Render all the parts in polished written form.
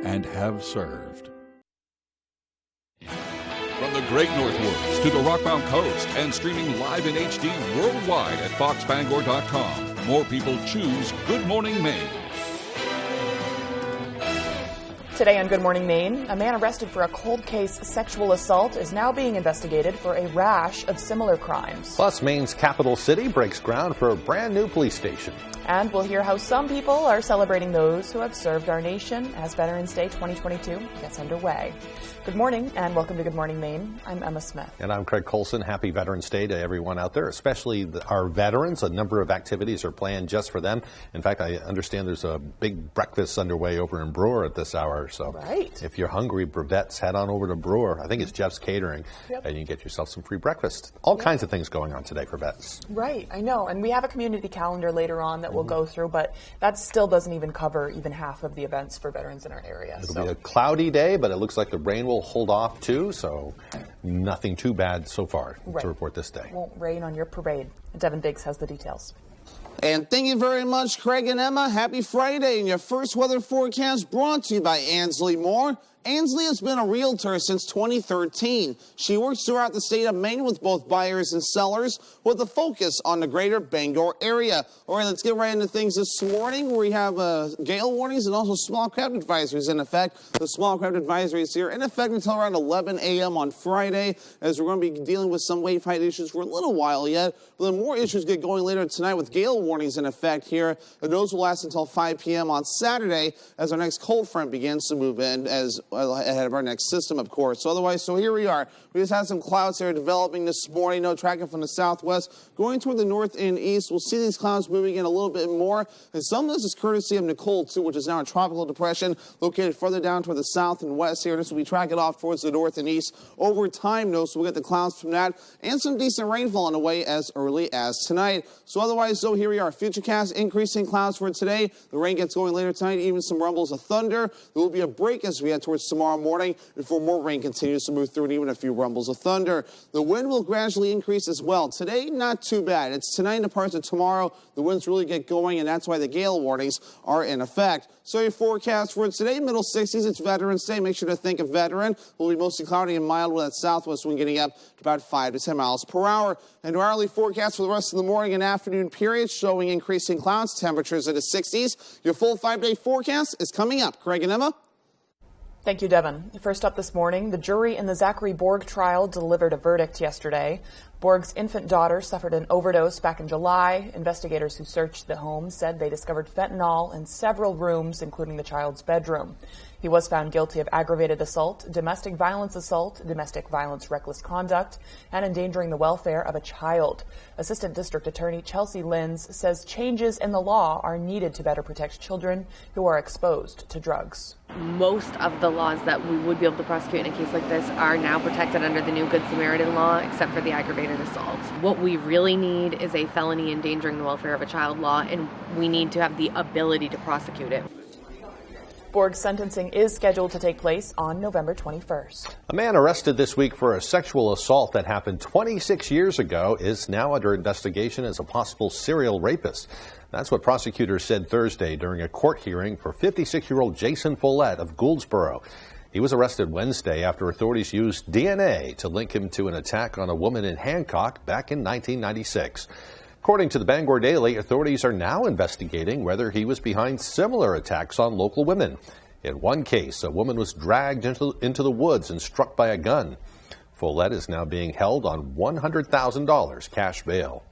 and have served. From the Great North Woods to the Rockbound Coast and streaming live in HD worldwide at foxbangor.com, more people choose Good Morning Maine. Today on Good Morning Maine, a man arrested for a cold case sexual assault is now being investigated for a rash of similar crimes. Plus, Maine's capital city breaks ground for a brand new police station. And we'll hear how some people are celebrating those who have served our nation as Veterans Day 2022 gets underway. Good morning and welcome to Good Morning Maine. I'm Emma Smith. And I'm Craig Colson. Happy Veterans Day to everyone out there, especially our veterans. A number of activities are planned just for them. In fact, I understand there's a big breakfast underway over in Brewer at this hour. So right. If you're hungry, Brevettes, head on over to Brewer. I think it's Jeff's Catering. Yep. And you can get yourself some free breakfast. All kinds of things going on today for vets. Right, I know. And we have a community calendar later on that we'll go through, but that still doesn't even cover even half of the events for veterans in our area. It'll be a cloudy day, but it looks like the rain will hold off too, so nothing too bad so far to report this day. Won't rain on your parade. Devin Biggs has the details. And thank you very much, Craig and Emma. Happy Friday. And your first weather forecast brought to you by Ansley Moore. Ansley has been a realtor since 2013. She works throughout the state of Maine with both buyers and sellers with a focus on the greater Bangor area. All right, let's get right into things this morning. We have gale warnings and also small craft advisories in effect. The small craft advisory is here in effect until around 11 a.m. on Friday, as we're going to be dealing with some wave height issues for a little while yet. But then more issues get going later tonight with gale warnings in effect here. And those will last until 5 p.m. on Saturday as our next cold front begins to move in ahead of our next system, of course. So here we are. We just had some clouds that are developing this morning. No tracking from the southwest. Going toward the north and east, we'll see these clouds moving in a little bit more. And some of this is courtesy of Nicole, too, which is now a tropical depression located further down toward the south and west here. This will be tracking off towards the north and east over time, though, so we'll get the clouds from that and some decent rainfall on the way as early as tonight. So otherwise, though, here we are. Futurecast increasing clouds for today. The rain gets going later tonight, even some rumbles of thunder. There will be a break as we head towards tomorrow morning before more rain continues to move through and even a few rumbles of thunder. The wind will gradually increase as well. Today, not too bad. It's tonight and parts of tomorrow. The winds really get going, and that's why the gale warnings are in effect. So your forecast for today, middle 60s. It's Veterans Day. Make sure to think of veteran. It will be mostly cloudy and mild with that southwest wind getting up to about 5 to 10 miles per hour. And our hourly forecast for the rest of the morning and afternoon period showing increasing clouds, temperatures in the 60s. Your full 5-day forecast is coming up. Craig and Emma. Thank you, Devin. First up this morning, the jury in the Zachary Borg trial delivered a verdict yesterday. Borg's infant daughter suffered an overdose back in July. Investigators who searched the home said they discovered fentanyl in several rooms, including the child's bedroom. He was found guilty of aggravated assault, domestic violence, reckless conduct, and endangering the welfare of a child. Assistant District Attorney Chelsea Linz says changes in the law are needed to better protect children who are exposed to drugs. Most of the laws that we would be able to prosecute in a case like this are now protected under the new Good Samaritan law, except for the aggravated assault. What we really need is a felony endangering the welfare of a child law, and we need to have the ability to prosecute it. Borg's sentencing is scheduled to take place on November 21st. A man arrested this week for a sexual assault that happened 26 years ago is now under investigation as a possible serial rapist. That's what prosecutors said Thursday during a court hearing for 56-year-old Jason Follett of Gouldsboro. He was arrested Wednesday after authorities used DNA to link him to an attack on a woman in Hancock back in 1996. According to the Bangor Daily, authorities are now investigating whether he was behind similar attacks on local women. In one case, a woman was dragged into the woods and struck by a gun. Follett is now being held on $100,000 cash bail.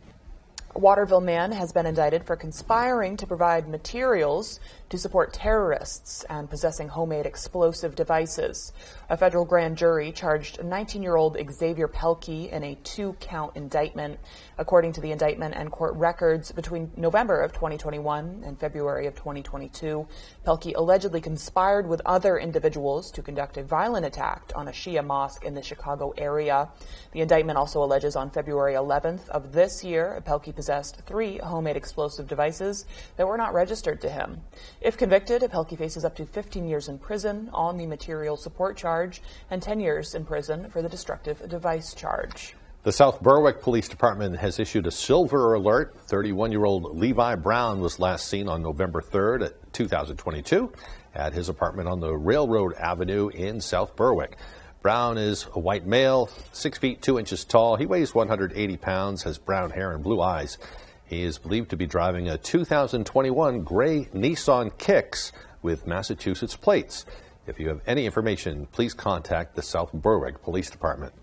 A Waterville man has been indicted for conspiring to provide materials to support terrorists and possessing homemade explosive devices. A federal grand jury charged 19-year-old Xavier Pelkey in a 2-count indictment. According to the indictment and court records, between November of 2021 and February of 2022, Pelkey allegedly conspired with other individuals to conduct a violent attack on a Shia mosque in the Chicago area. The indictment also alleges on February 11th of this year, Pelkey possessed 3 homemade explosive devices that were not registered to him. If convicted, Pelkey faces up to 15 years in prison on the material support charge and 10 years in prison for the destructive device charge. The South Berwick Police Department has issued a silver alert. 31-year-old Levi Brown was last seen on November 3rd, 2022, at his apartment on the Railroad Avenue in South Berwick. Brown is a white male, 6 feet 2 inches tall. He weighs 180 pounds, has brown hair and blue eyes. He is believed to be driving a 2021 gray Nissan Kicks with Massachusetts plates. If you have any information, please contact the South Berwick Police Department.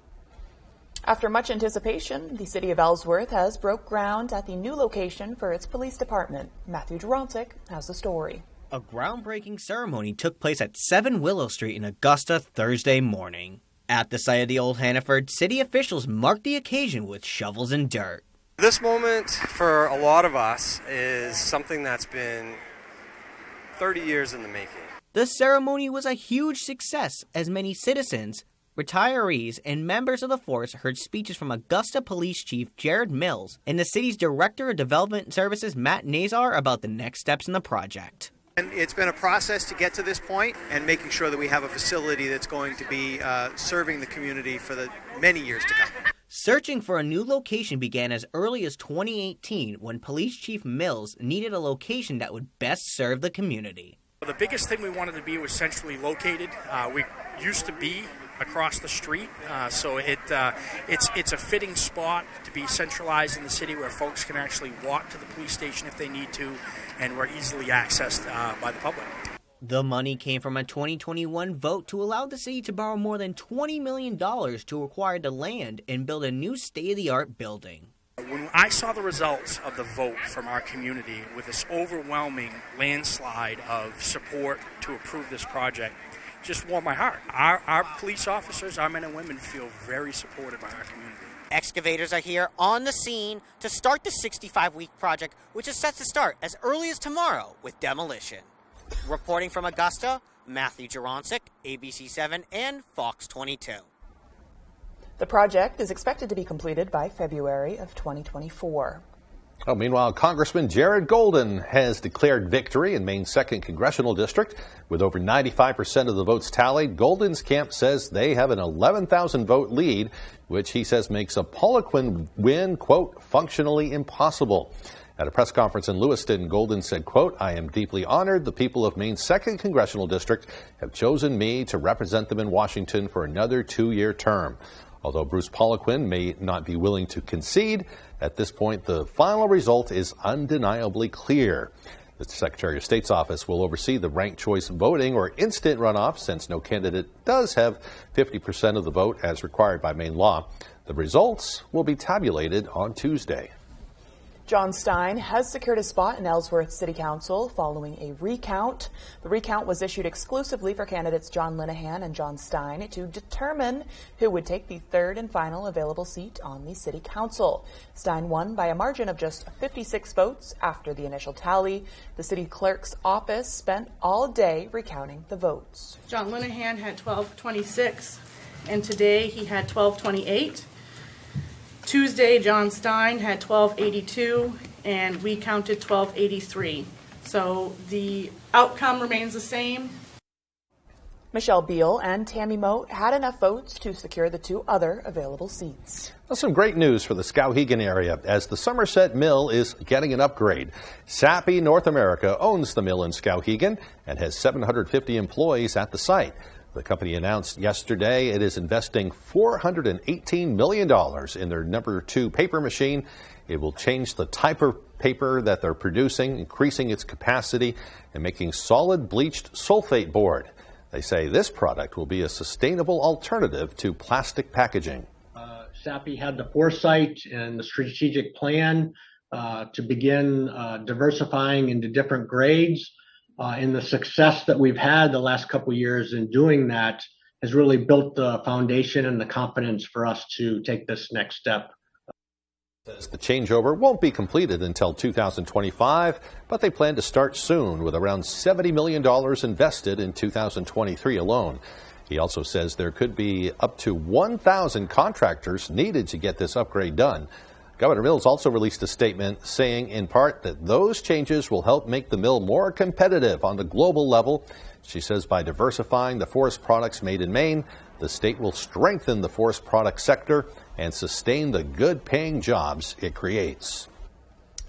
After much anticipation, the city of Ellsworth has broke ground at the new location for its police department. Matthew Durantzik has the story. A groundbreaking ceremony took place at 7 Willow Street in Augusta Thursday morning. At the site of the old Hannaford, city officials marked the occasion with shovels and dirt. This moment for a lot of us is something that's been 30 years in the making. The ceremony was a huge success as many citizens, retirees, and members of the force heard speeches from Augusta Police Chief Jared Mills and the city's Director of Development Services Matt Nazar about the next steps in the project. And it's been a process to get to this point and making sure that we have a facility that's going to be serving the community for the many years to come. Searching for a new location began as early as 2018 when Police Chief Mills needed a location that would best serve the community. The biggest thing we wanted to be was centrally located. We used to be across the street, so it's a fitting spot to be centralized in the city where folks can actually walk to the police station if they need to, and we're easily accessed by the public. The money came from a 2021 vote to allow the city to borrow more than $20 million to acquire the land and build a new state-of-the-art building. When I saw the results of the vote from our community with this overwhelming landslide of support to approve this project, just warmed my heart. Our police officers, our men and women, feel very supported by our community. Excavators are here on the scene to start the 65-week project, which is set to start as early as tomorrow with demolition. Reporting from Augusta, Matthew Jurancic, ABC7 and Fox 22. The project is expected to be completed by February of 2024. Oh, meanwhile, Congressman Jared Golden has declared victory in Maine's 2nd Congressional District. With over 95% of the votes tallied, Golden's camp says they have an 11,000-vote lead, which he says makes a Poliquin win, quote, functionally impossible. At a press conference in Lewiston, Golden said, quote, I am deeply honored the people of Maine's 2nd Congressional District have chosen me to represent them in Washington for another 2-year term. Although Bruce Poliquin may not be willing to concede, at this point the final result is undeniably clear. The Secretary of State's office will oversee the ranked choice voting or instant runoff since no candidate does have 50% of the vote as required by Maine law. The results will be tabulated on Tuesday. John Stein has secured a spot in Ellsworth City Council following a recount. The recount was issued exclusively for candidates John Linehan and John Stein to determine who would take the third and final available seat on the City Council. Stein won by a margin of just 56 votes after the initial tally. The city clerk's office spent all day recounting the votes. John Linehan had 1226, and today he had 1228. Tuesday, John Stein had 1282, and we counted 1283. So the outcome remains the same. Michelle Beal and Tammy Moat had enough votes to secure the 2 other available seats. Well, some great news for the Skowhegan area as the Somerset Mill is getting an upgrade. Sappi North America owns the mill in Skowhegan and has 750 employees at the site. The company announced yesterday it is investing $418 million in their number 2 paper machine. It will change the type of paper that they're producing, increasing its capacity and making solid bleached sulfate board. They say this product will be a sustainable alternative to plastic packaging. Sappi had the foresight and the strategic plan to begin diversifying into different grades. And the success that we've had the last couple of years in doing that has really built the foundation and the confidence for us to take this next step. The changeover won't be completed until 2025, but they plan to start soon with around $70 million invested in 2023 alone. He also says there could be up to 1,000 contractors needed to get this upgrade done. Governor Mills also released a statement saying in part that those changes will help make the mill more competitive on the global level. She says by diversifying the forest products made in Maine, the state will strengthen the forest product sector and sustain the good-paying jobs it creates.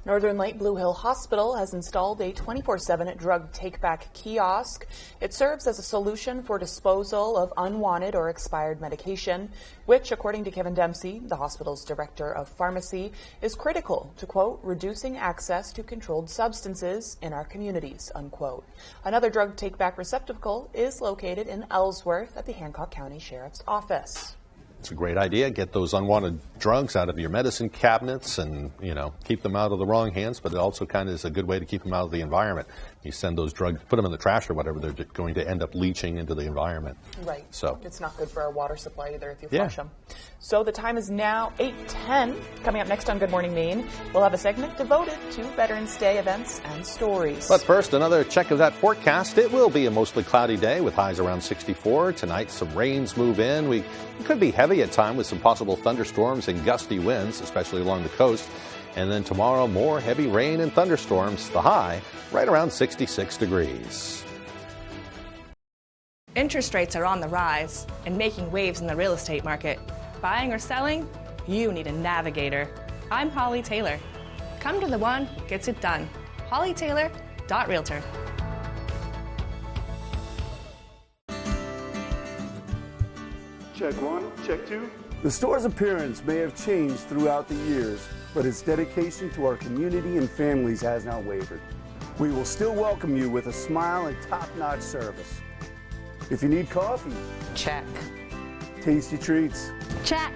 Northern Light Blue Hill Hospital has installed a 24/7 drug take-back kiosk. It serves as a solution for disposal of unwanted or expired medication, which, according to Kevin Dempsey, the hospital's director of pharmacy, is critical to, quote, reducing access to controlled substances in our communities, unquote. Another drug take-back receptacle is located in Ellsworth at the Hancock County Sheriff's Office. It's a great idea. Get those unwanted drugs out of your medicine cabinets and, keep them out of the wrong hands, but it also kind of is a good way to keep them out of the environment. You send those drugs, put them in the trash or whatever, they're going to end up leaching into the environment. Right. So it's not good for our water supply either if you flush them. So the time is now 8:10. Coming up next on Good Morning Maine, we'll have a segment devoted to Veterans Day events and stories. But first, another check of that forecast. It will be a mostly cloudy day with highs around 64. Tonight, some rains move in. It could be heavy at times with some possible thunderstorms and gusty winds, especially along the coast. And then tomorrow, more heavy rain and thunderstorms. The high right around 66 degrees. Interest rates are on the rise and making waves in the real estate market. Buying or selling? You need a navigator. I'm Holly Taylor. Come to the one who gets it done. HollyTaylor.Realtor. Check one, check two. The store's appearance may have changed throughout the years, but its dedication to our community and families has not wavered. We will still welcome you with a smile and top-notch service. If you need coffee, check. Tasty treats, Check.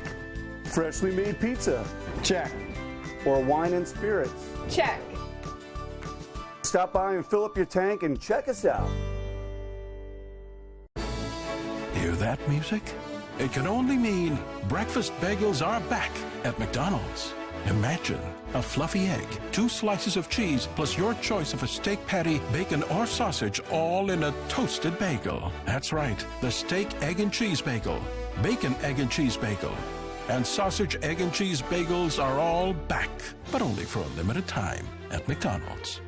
freshly made pizza, check. Or wine and spirits, Check. stop by and fill up your tank and check us out. Hear that music? It can only mean breakfast bagels are back at McDonald's. Imagine a fluffy egg, 2 slices of cheese, plus your choice of a steak patty, bacon, or sausage, all in a toasted bagel. That's right, the steak, egg, and cheese bagel, bacon, egg, and cheese bagel, and sausage, egg, and cheese bagels are all back, but only for a limited time at McDonald's.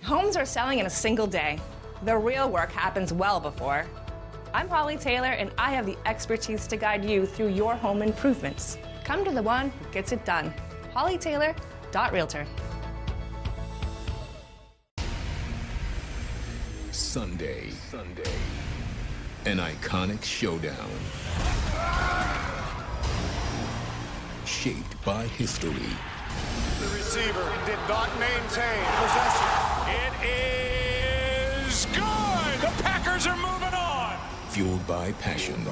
Homes are selling in a single day. The real work happens well before. I'm Holly Taylor, and I have the expertise to guide you through your home improvements. Come to the one who gets it done. HollyTaylor.Realtor. Sunday. An iconic showdown. Shaped by history. The receiver did not maintain possession. It is good. The Packers are moving on. Fueled by passion.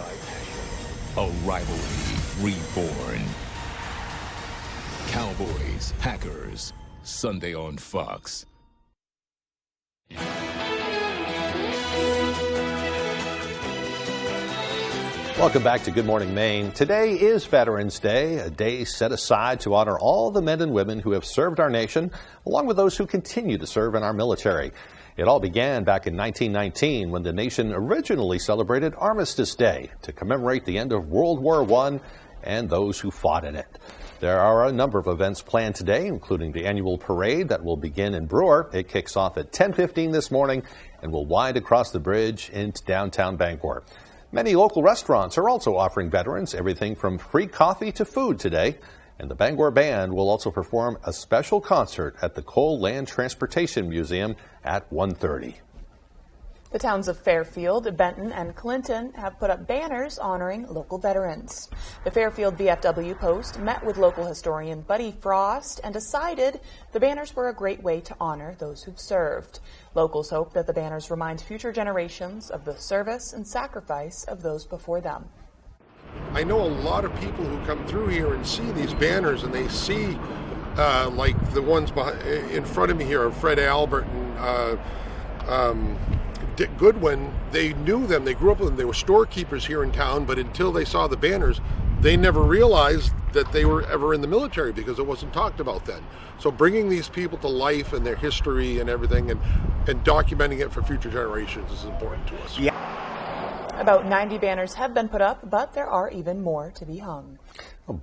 A rivalry reborn. Cowboys, Packers, Sunday on Fox. Welcome back to Good Morning Maine. Today is Veterans Day, a day set aside to honor all the men and women who have served our nation, along with those who continue to serve in our military. It all began back in 1919 when the nation originally celebrated Armistice Day to commemorate the end of World War I and those who fought in it. There are a number of events planned today, including the annual parade that will begin in Brewer. It kicks off at 10:15 this morning and will wind across the bridge into downtown Bangor. Many local restaurants are also offering veterans everything from free coffee to food today. And the Bangor Band will also perform a special concert at the Coal Land Transportation Museum at 1:30. The towns of Fairfield, Benton, and Clinton have put up banners honoring local veterans. The Fairfield VFW Post met with local historian Buddy Frost and decided the banners were a great way to honor those who've served. Locals hope that the banners remind future generations of the service and sacrifice of those before them. I know a lot of people who come through here and see these banners, and they see like the ones in front of me here, Fred Albert and Dick Goodwin. They knew them, they grew up with them, they were storekeepers here in town, but until they saw the banners, they never realized that they were ever in the military because it wasn't talked about then. So bringing these people to life and their history and everything and documenting it for future generations is important to us. Yeah. About 90 banners have been put up, but there are even more to be hung.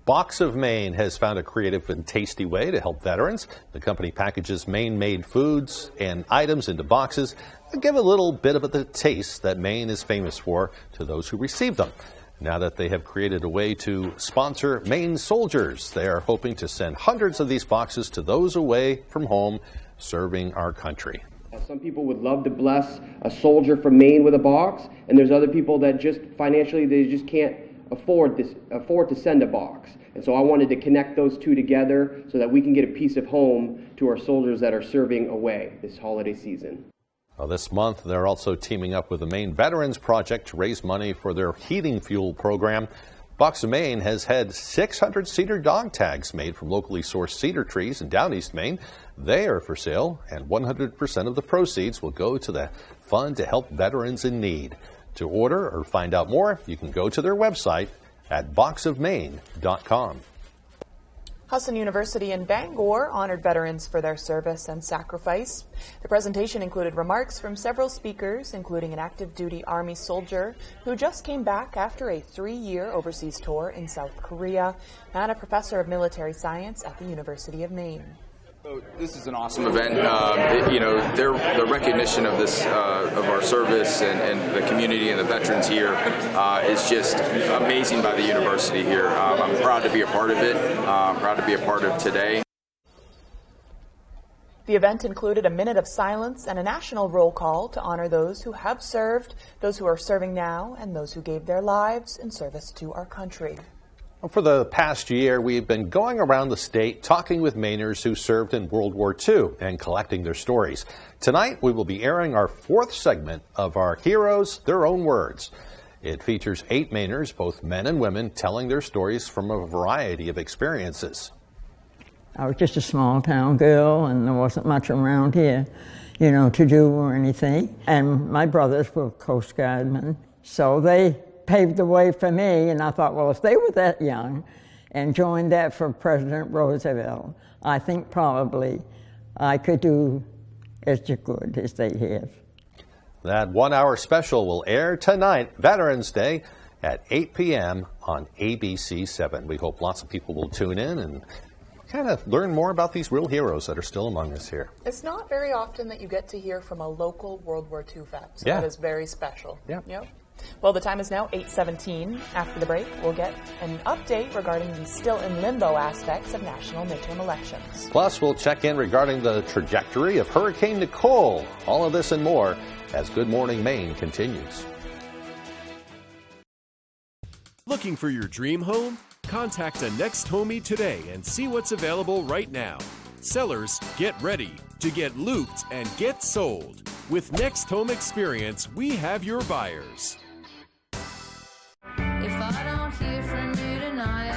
Box of Maine has found a creative and tasty way to help veterans. The company packages Maine-made foods and items into boxes and give a little bit of the taste that Maine is famous for to those who receive them. Now that they have created a way to sponsor Maine soldiers, they are hoping to send hundreds of these boxes to those away from home serving our country. Some people would love to bless a soldier from Maine with a box, and there's other people that just financially they just can't afford to send a box. And so I wanted to connect those two together so that we can get a piece of home to our soldiers that are serving away this holiday season. Well, this month, they're also teaming up with the Maine Veterans Project to raise money for their heating fuel program. Box of Maine has had 600 cedar dog tags made from locally sourced cedar trees in down East Maine. They are for sale, and 100% of the proceeds will go to the fund to help veterans in need. To order or find out more, you can go to their website at boxofmaine.com. Husson University in Bangor honored veterans for their service and sacrifice. The presentation included remarks from several speakers, including an active duty Army soldier who just came back after a 3-year overseas tour in South Korea, and a professor of military science at the University of Maine. So this is an awesome event. The recognition of this, of our service and the community and the veterans here is just amazing by the university here. I'm proud to be a part of it. I'm proud to be a part of today. The event included a minute of silence and a national roll call to honor those who have served, those who are serving now, and those who gave their lives in service to our country. For the past year, we've been going around the state talking with Mainers who served in World War II and collecting their stories. Tonight, we will be airing our 4th segment of our Heroes, Their Own Words. It features 8 Mainers, both men and women, telling their stories from a variety of experiences. I was just a small town girl, and there wasn't much around here, to do or anything. And my brothers were Coast Guardmen, so they paved the way for me, and I thought, well, if they were that young and joined that for President Roosevelt, I think probably I could do as good as they have. That 1-hour special will air tonight, Veterans Day, at 8 p.m. on ABC 7. We hope lots of people will tune in and kind of learn more about these real heroes that are still among us here. It's not very often that you get to hear from a local World War II vet, so that is very special. Yeah. Yep. Well, the time is now 8:17. After the break, we'll get an update regarding the still in limbo aspects of national midterm elections. Plus, we'll check in regarding the trajectory of Hurricane Nicole. All of this and more as Good Morning Maine continues. Looking for your dream home? Contact a Next Homie today and see what's available right now. Sellers, get ready to get looped and get sold. With Next Home Experience, we have your buyers. If I don't hear from you tonight,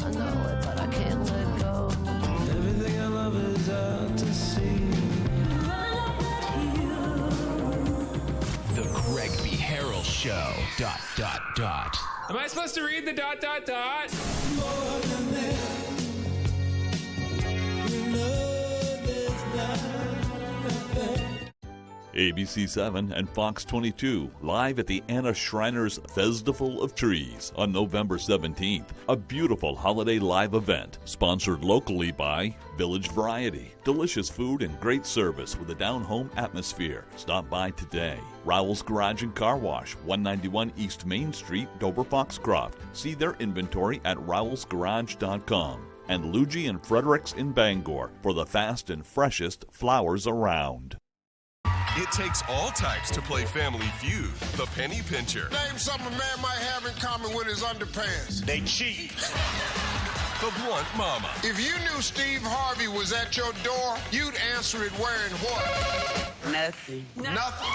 I know it, but I can't let go. Everything I love is out to sea. The Greg B. Harrell Show. ... Am I supposed to read the ... More than that. ABC 7 and Fox 22, live at the Anna Schreiner's Festival of Trees on November 17th. A beautiful holiday live event, sponsored locally by Village Variety. Delicious food and great service with a down-home atmosphere. Stop by today. Rowell's Garage and Car Wash, 191 East Main Street, Dover Foxcroft. See their inventory at rowellsgarage.com. And Luigi and Fredericks in Bangor for the fast and freshest flowers around. It takes all types to play Family Feud. The Penny Pincher. Name something a man might have in common with his underpants. They cheat. The Blunt Mama. If you knew Steve Harvey was at your door, you'd answer it wearing what? Nothing. Nothing.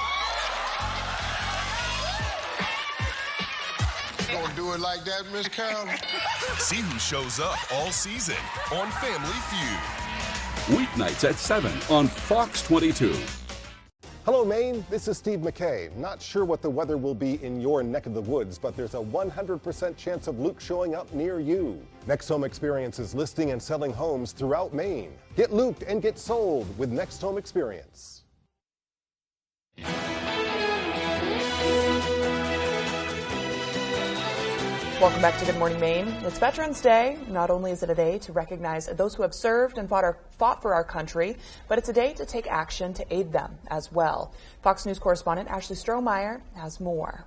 Gonna do it like that, Miss Carol? See who shows up all season on Family Feud. Weeknights at 7 on Fox 22. Hello, Maine. This is Steve McKay. Not sure what the weather will be in your neck of the woods, but there's a 100% chance of Luke showing up near you. Next Home Experience is listing and selling homes throughout Maine. Get looped and get sold with Next Home Experience. Welcome back to Good Morning Maine. It's Veterans Day. Not only is it a day to recognize those who have served and fought for our country, but it's a day to take action to aid them as well. Fox News correspondent Ashley Strohmeyer has more.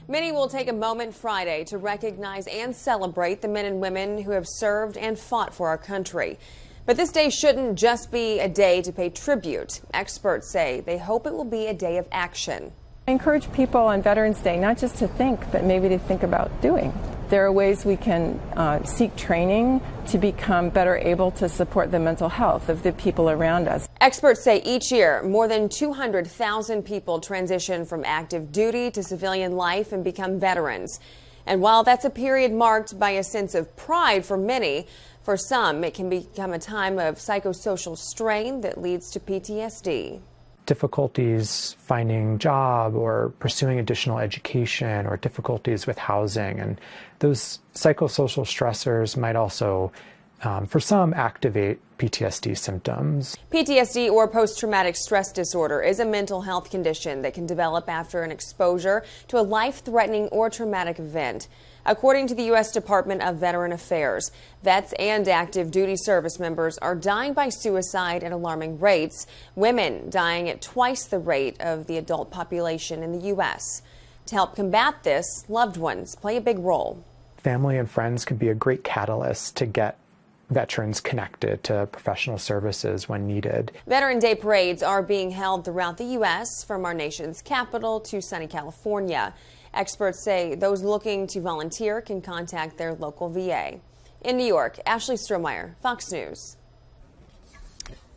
Many will take a moment Friday to recognize and celebrate the men and women who have served and fought for our country. But this day shouldn't just be a day to pay tribute. Experts say they hope it will be a day of action. I encourage people on Veterans Day not just to think, but maybe to think about doing. There are ways we can seek training to become better able to support the mental health of the people around us. Experts say each year, more than 200,000 people transition from active duty to civilian life and become veterans. And while that's a period marked by a sense of pride for many, for some, it can become a time of psychosocial strain that leads to PTSD. Difficulties finding job or pursuing additional education or difficulties with housing. And those psychosocial stressors might also, for some, activate PTSD symptoms. PTSD, or post-traumatic stress disorder, is a mental health condition that can develop after an exposure to a life-threatening or traumatic event. According to the U.S. Department of Veteran Affairs, vets and active duty service members are dying by suicide at alarming rates, women dying at twice the rate of the adult population in the U.S. To help combat this, loved ones play a big role. Family and friends can be a great catalyst to get veterans connected to professional services when needed. Veteran Day parades are being held throughout the U.S., from our nation's capital to sunny California. Experts say those looking to volunteer can contact their local VA. In New York, Ashley Strohmeyer, Fox News.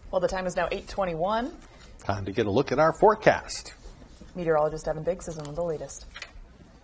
Well, the time is now 8:21. Time to get a look at our forecast. Meteorologist Evan Biggs is on the latest.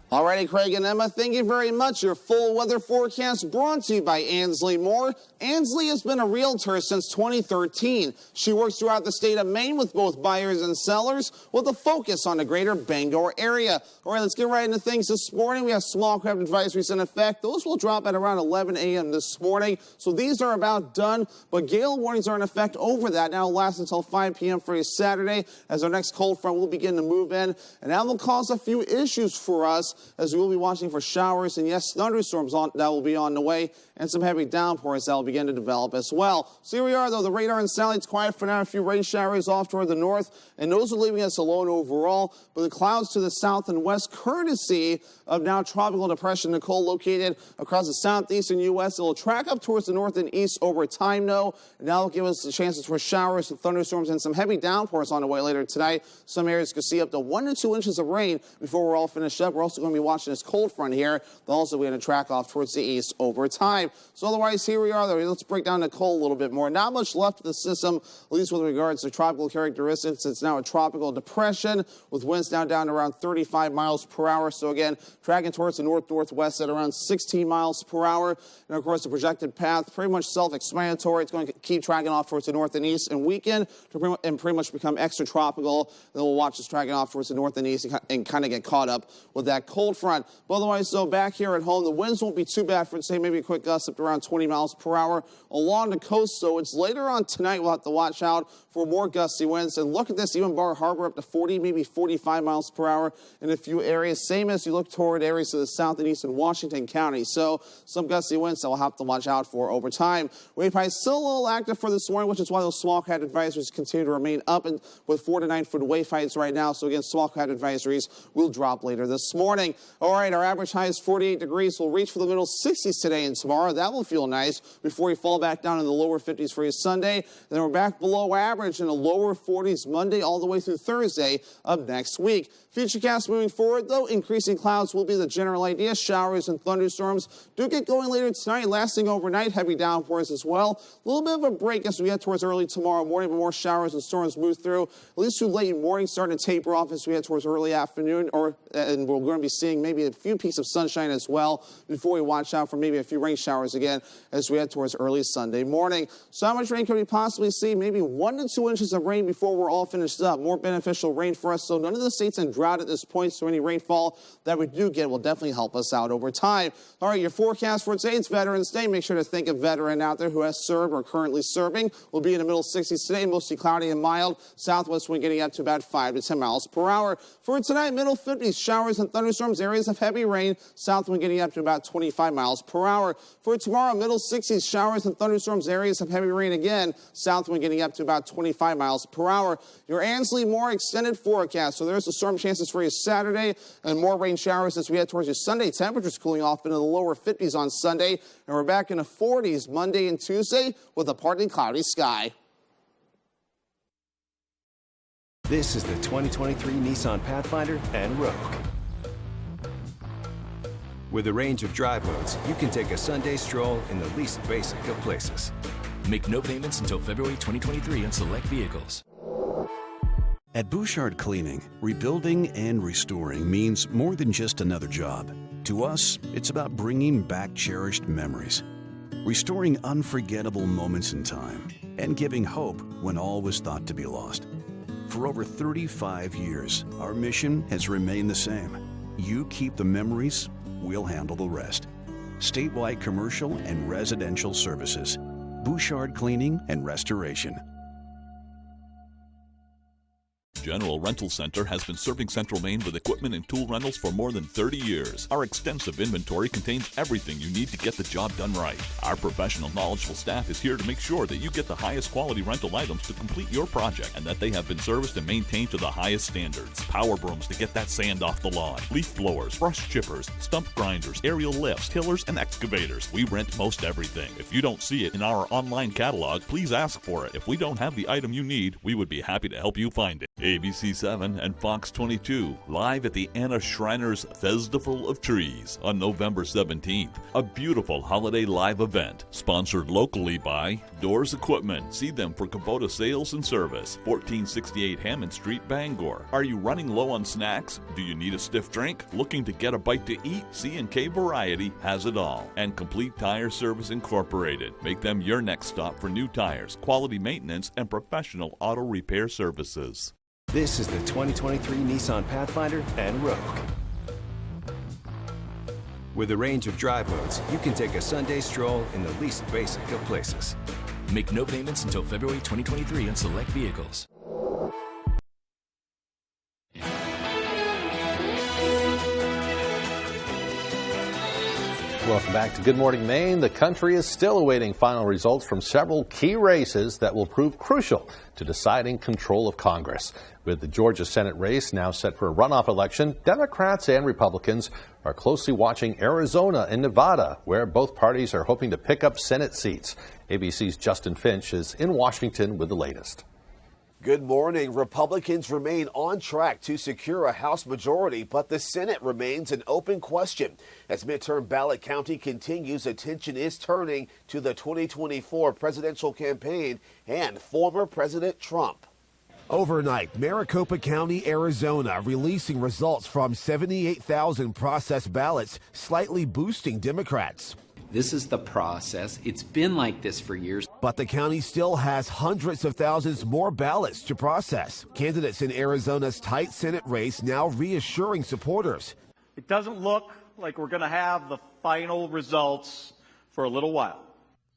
Alrighty, Craig and Emma, thank you very much. Your full weather forecast brought to you by Ansley Moore. Ansley has been a realtor since 2013. She works throughout the state of Maine with both buyers and sellers with a focus on the greater Bangor area. All right, let's get right into things this morning. We have small craft advisories in effect. Those will drop at around 11 a.m. this morning. So these are about done, but gale warnings are in effect over that. Now it'll last until 5 p.m. for Saturday as our next cold front will begin to move in. And that will cause a few issues for us, as we will be watching for showers and, yes, thunderstorms that will be on the way, and some heavy downpours that will begin to develop as well. So here we are, though. The radar and satellites quiet for now. A few rain showers off toward the north, and those are leaving us alone overall. But the clouds to the south and west, courtesy of now Tropical Depression Nicole, located across the southeastern U.S. It will track up towards the north and east over time, though. And that will give us the chances for showers and thunderstorms and some heavy downpours on the way later tonight. Some areas could see up to 1 to 2 inches of rain before we're all finished up. We're also going to be watching this cold front here. They'll also be going to track off towards the east over time. So otherwise, here we are, though. Let's break down the cold a little bit more. Not much left of the system, at least with regards to tropical characteristics. It's now a tropical depression with winds now down to around 35 miles per hour. So again, tracking towards the north-northwest at around 16 miles per hour. And of course, the projected path, pretty much self-explanatory. It's going to keep tracking off towards the north and east and weaken and pretty much become extratropical. Then we'll watch this tracking off towards the north and east and kind of get caught up with that cold front. But otherwise, so back here at home, the winds won't be too bad for, say, maybe a quick gust up to around 20 miles per hour along the coast. So it's later on tonight we'll have to watch out for more gusty winds. And look at this, even Bar Harbor up to 40, maybe 45 miles per hour in a few areas. Same as you look toward areas to the south and east in Washington County. So some gusty winds that we'll have to watch out for over time. Wave high still a little active for this morning, which is why those small craft advisories continue to remain up and with 4 to 9 foot wave heights right now. So again, small craft advisories will drop later this morning. All right, our average high is 48 degrees. We'll reach for the middle 60s today and tomorrow. That will feel nice before we fall back down in the lower 50s for you Sunday. Then we're back below average in the lower 40s Monday all the way through Thursday of next week. Futurecast moving forward, though, increasing clouds will be the general idea. Showers and thunderstorms do get going later tonight, lasting overnight. Heavy downpours as well. A little bit of a break as we get towards early tomorrow morning, but more showers and storms move through. At least through late morning, starting to taper off as we head towards early afternoon, and we're going to be seeing maybe a few peaks of sunshine as well before we watch out for maybe a few rain showers again as we head towards early Sunday morning. So how much rain can we possibly see? Maybe 1 to 2 inches of rain before we're all finished up. More beneficial rain for us. So none of the states in drought at this point, so any rainfall that we do get will definitely help us out over time. All right, your forecast for today, it's Veterans Day. Make sure to think of a veteran out there who has served or currently serving. We'll be in the middle 60s today, mostly cloudy and mild. Southwest wind getting up to about 5 to 10 miles per hour. For tonight, middle 50s, showers and thunderstorms thunderstorms, areas of heavy rain. South wind getting up to about 25 miles per hour. For tomorrow, middle 60s, showers and thunderstorms, areas of heavy rain again. South wind getting up to about 25 miles per hour. Your Ansley more extended forecast. So there's the storm chances for you Saturday and more rain showers as we head towards your Sunday. Temperatures cooling off into the lower 50s on Sunday. And we're back in the 40s Monday and Tuesday with a partly cloudy sky. This is the 2023 Nissan Pathfinder and Rogue. With a range of drive modes, you can take a Sunday stroll in the least basic of places. Make no payments until February 2023 on select vehicles. At Bouchard Cleaning, rebuilding and restoring means more than just another job. To us, it's about bringing back cherished memories, restoring unforgettable moments in time, and giving hope when all was thought to be lost. For over 35 years, our mission has remained the same. You keep the memories, we'll handle the rest. Statewide commercial and residential services. Bouchard Cleaning and Restoration. General Rental Center has been serving Central Maine with equipment and tool rentals for more than 30 years. Our extensive inventory contains everything you need to get the job done right. Our professional, knowledgeable staff is here to make sure that you get the highest quality rental items to complete your project and that they have been serviced and maintained to the highest standards. Power brooms to get that sand off the lawn, leaf blowers, brush chippers, stump grinders, aerial lifts, tillers, and excavators. We rent most everything. If you don't see it in our online catalog, please ask for it. If we don't have the item you need, we would be happy to help you find it. ABC 7 and Fox 22, live at the Anna Schreiner's Festival of Trees on November 17th. A beautiful holiday live event, sponsored locally by Doors Equipment. See them for Kubota sales and service. 1468 Hammond Street, Bangor. Are you running low on snacks? Do you need a stiff drink? Looking to get a bite to eat? C&K Variety has it all. And Complete Tire Service Incorporated. Make them your next stop for new tires, quality maintenance, and professional auto repair services. This is the 2023 Nissan Pathfinder and Rogue. With a range of drive modes, you can take a Sunday stroll in the least basic of places. Make no payments until February 2023 on select vehicles. Welcome back to Good Morning Maine. The country is still awaiting final results from several key races that will prove crucial to deciding control of Congress. With the Georgia Senate race now set for a runoff election, Democrats and Republicans are closely watching Arizona and Nevada, where both parties are hoping to pick up Senate seats. ABC's Justin Finch is in Washington with the latest. Good morning. Republicans remain on track to secure a House majority, but the Senate remains an open question. As midterm ballot counting continues, attention is turning to the 2024 presidential campaign and former President Trump. Overnight, Maricopa County, Arizona, releasing results from 78,000 processed ballots, slightly boosting Democrats. This is the process. It's been like this for years. But the county still has hundreds of thousands more ballots to process. Candidates in Arizona's tight Senate race now reassuring supporters. It doesn't look like we're going to have the final results for a little while.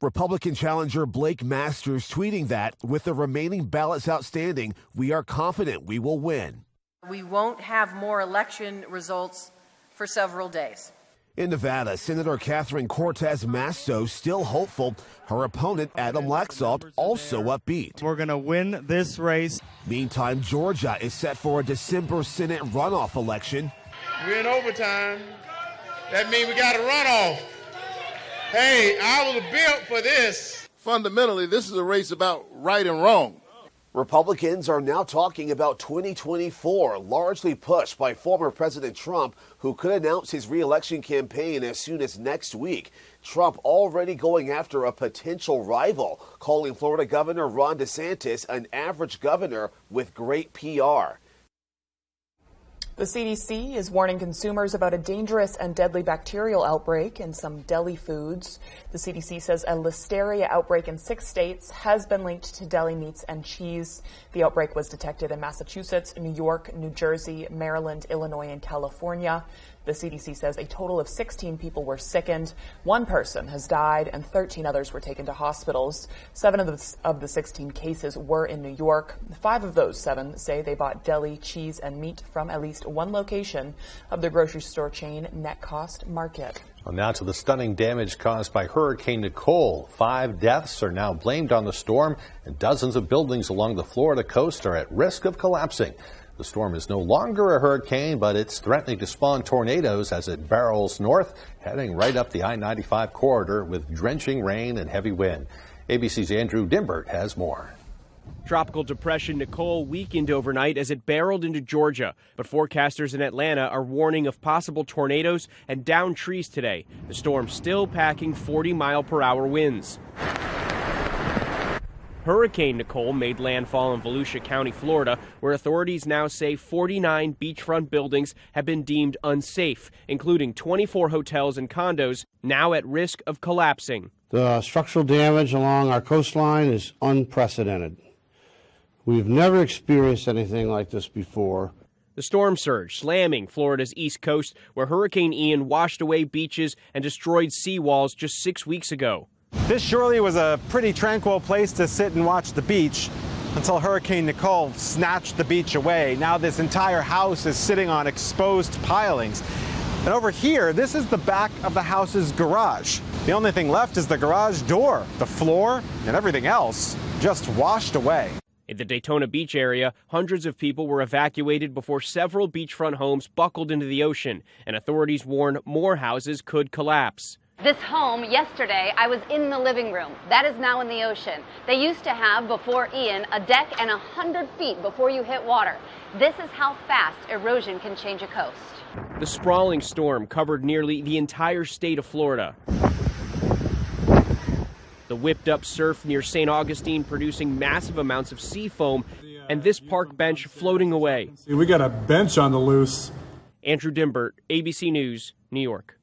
Republican challenger Blake Masters tweeting that with the remaining ballots outstanding, we are confident we will win. We won't have more election results for several days. In Nevada, Senator Catherine Cortez Masto still hopeful. Her opponent, Adam Laxalt, also upbeat. We're going to win this race. Meantime, Georgia is set for a December Senate runoff election. We're in overtime. That means we got a runoff. Hey, I was built for this. Fundamentally, this is a race about right and wrong. Republicans are now talking about 2024, largely pushed by former President Trump, who could announce his re-election campaign as soon as next week. Trump already going after a potential rival, calling Florida Governor Ron DeSantis an average governor with great PR. The CDC is warning consumers about a dangerous and deadly bacterial outbreak in some deli foods. The CDC says a listeria outbreak in 6 states has been linked to deli meats and cheese. The outbreak was detected in Massachusetts, New York, New Jersey, Maryland, Illinois, and California. The CDC says a total of 16 people were sickened. 1 person has died and 13 others were taken to hospitals. 7 of the 16 cases were in New York. 5 of those 7 say they bought deli, cheese, and meat from at least one location of the grocery store chain Net Cost Market. Well, now to the stunning damage caused by Hurricane Nicole. 5 deaths are now blamed on the storm, and dozens of buildings along the Florida coast are at risk of collapsing. The storm is no longer a hurricane, but it's threatening to spawn tornadoes as it barrels north, heading right up the I-95 corridor with drenching rain and heavy wind. ABC's Andrew Dimbert has more. Tropical depression Nicole weakened overnight as it barreled into Georgia, but forecasters in Atlanta are warning of possible tornadoes and downed trees today. The storm still packing 40-mile-per-hour winds. Hurricane Nicole made landfall in Volusia County, Florida, where authorities now say 49 beachfront buildings have been deemed unsafe, including 24 hotels and condos now at risk of collapsing. The structural damage along our coastline is unprecedented. We've never experienced anything like this before. The storm surge slamming Florida's east coast, where Hurricane Ian washed away beaches and destroyed seawalls just 6 weeks ago. This surely was a pretty tranquil place to sit and watch the beach until Hurricane Nicole snatched the beach away. Now this entire house is sitting on exposed pilings. And over here, this is the back of the house's garage. The only thing left is the garage door. The floor and everything else just washed away. In the Daytona Beach area, hundreds of people were evacuated before several beachfront homes buckled into the ocean, and authorities warn more houses could collapse. This home, yesterday, I was in the living room. That is now in the ocean. They used to have, before Ian, a deck and 100 feet before you hit water. This is how fast erosion can change a coast. The sprawling storm covered nearly the entire state of Florida. The whipped-up surf near St. Augustine producing massive amounts of sea foam, and this park bench floating away. We got a bench on the loose. Andrew Dimbert, ABC News, New York.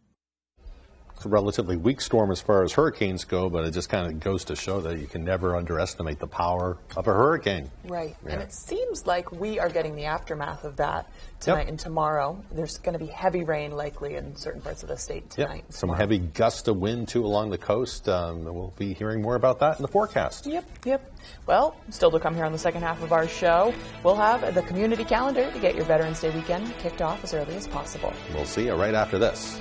It's a relatively weak storm as far as hurricanes go, but it just kind of goes to show that you can never underestimate the power of a hurricane. Right. Yeah. And it seems like we are getting the aftermath of that tonight and tomorrow. There's going to be heavy rain likely in certain parts of the state tonight. Yep. Some heavy gust of wind, too, along the coast. We'll be hearing more about that in the forecast. Yep. Well, still to come here on the second half of our show, we'll have the community calendar to get your Veterans Day weekend kicked off as early as possible. We'll see you right after this.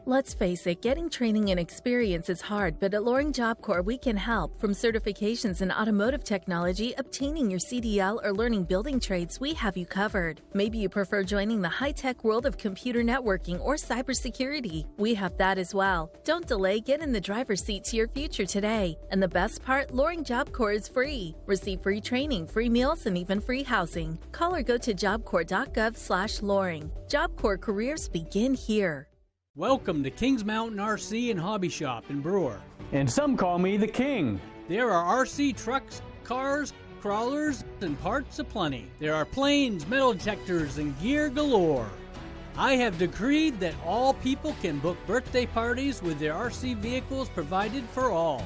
Let's face it, getting training and experience is hard, but at Loring Job Corps, we can help. From certifications in automotive technology, obtaining your CDL, or learning building trades, we have you covered. Maybe you prefer joining the high-tech world of computer networking or cybersecurity. We have that as well. Don't delay, get in the driver's seat to your future today. And the best part, Loring Job Corps is free. Receive free training, free meals, and even free housing. Call or go to jobcorps.gov/Loring. Job Corps careers begin here. Welcome to Kings Mountain RC and Hobby Shop in Brewer. And some call me the King. There are RC trucks, cars, crawlers, and parts aplenty. There are planes, metal detectors, and gear galore. I have decreed that all people can book birthday parties with their RC vehicles provided for all.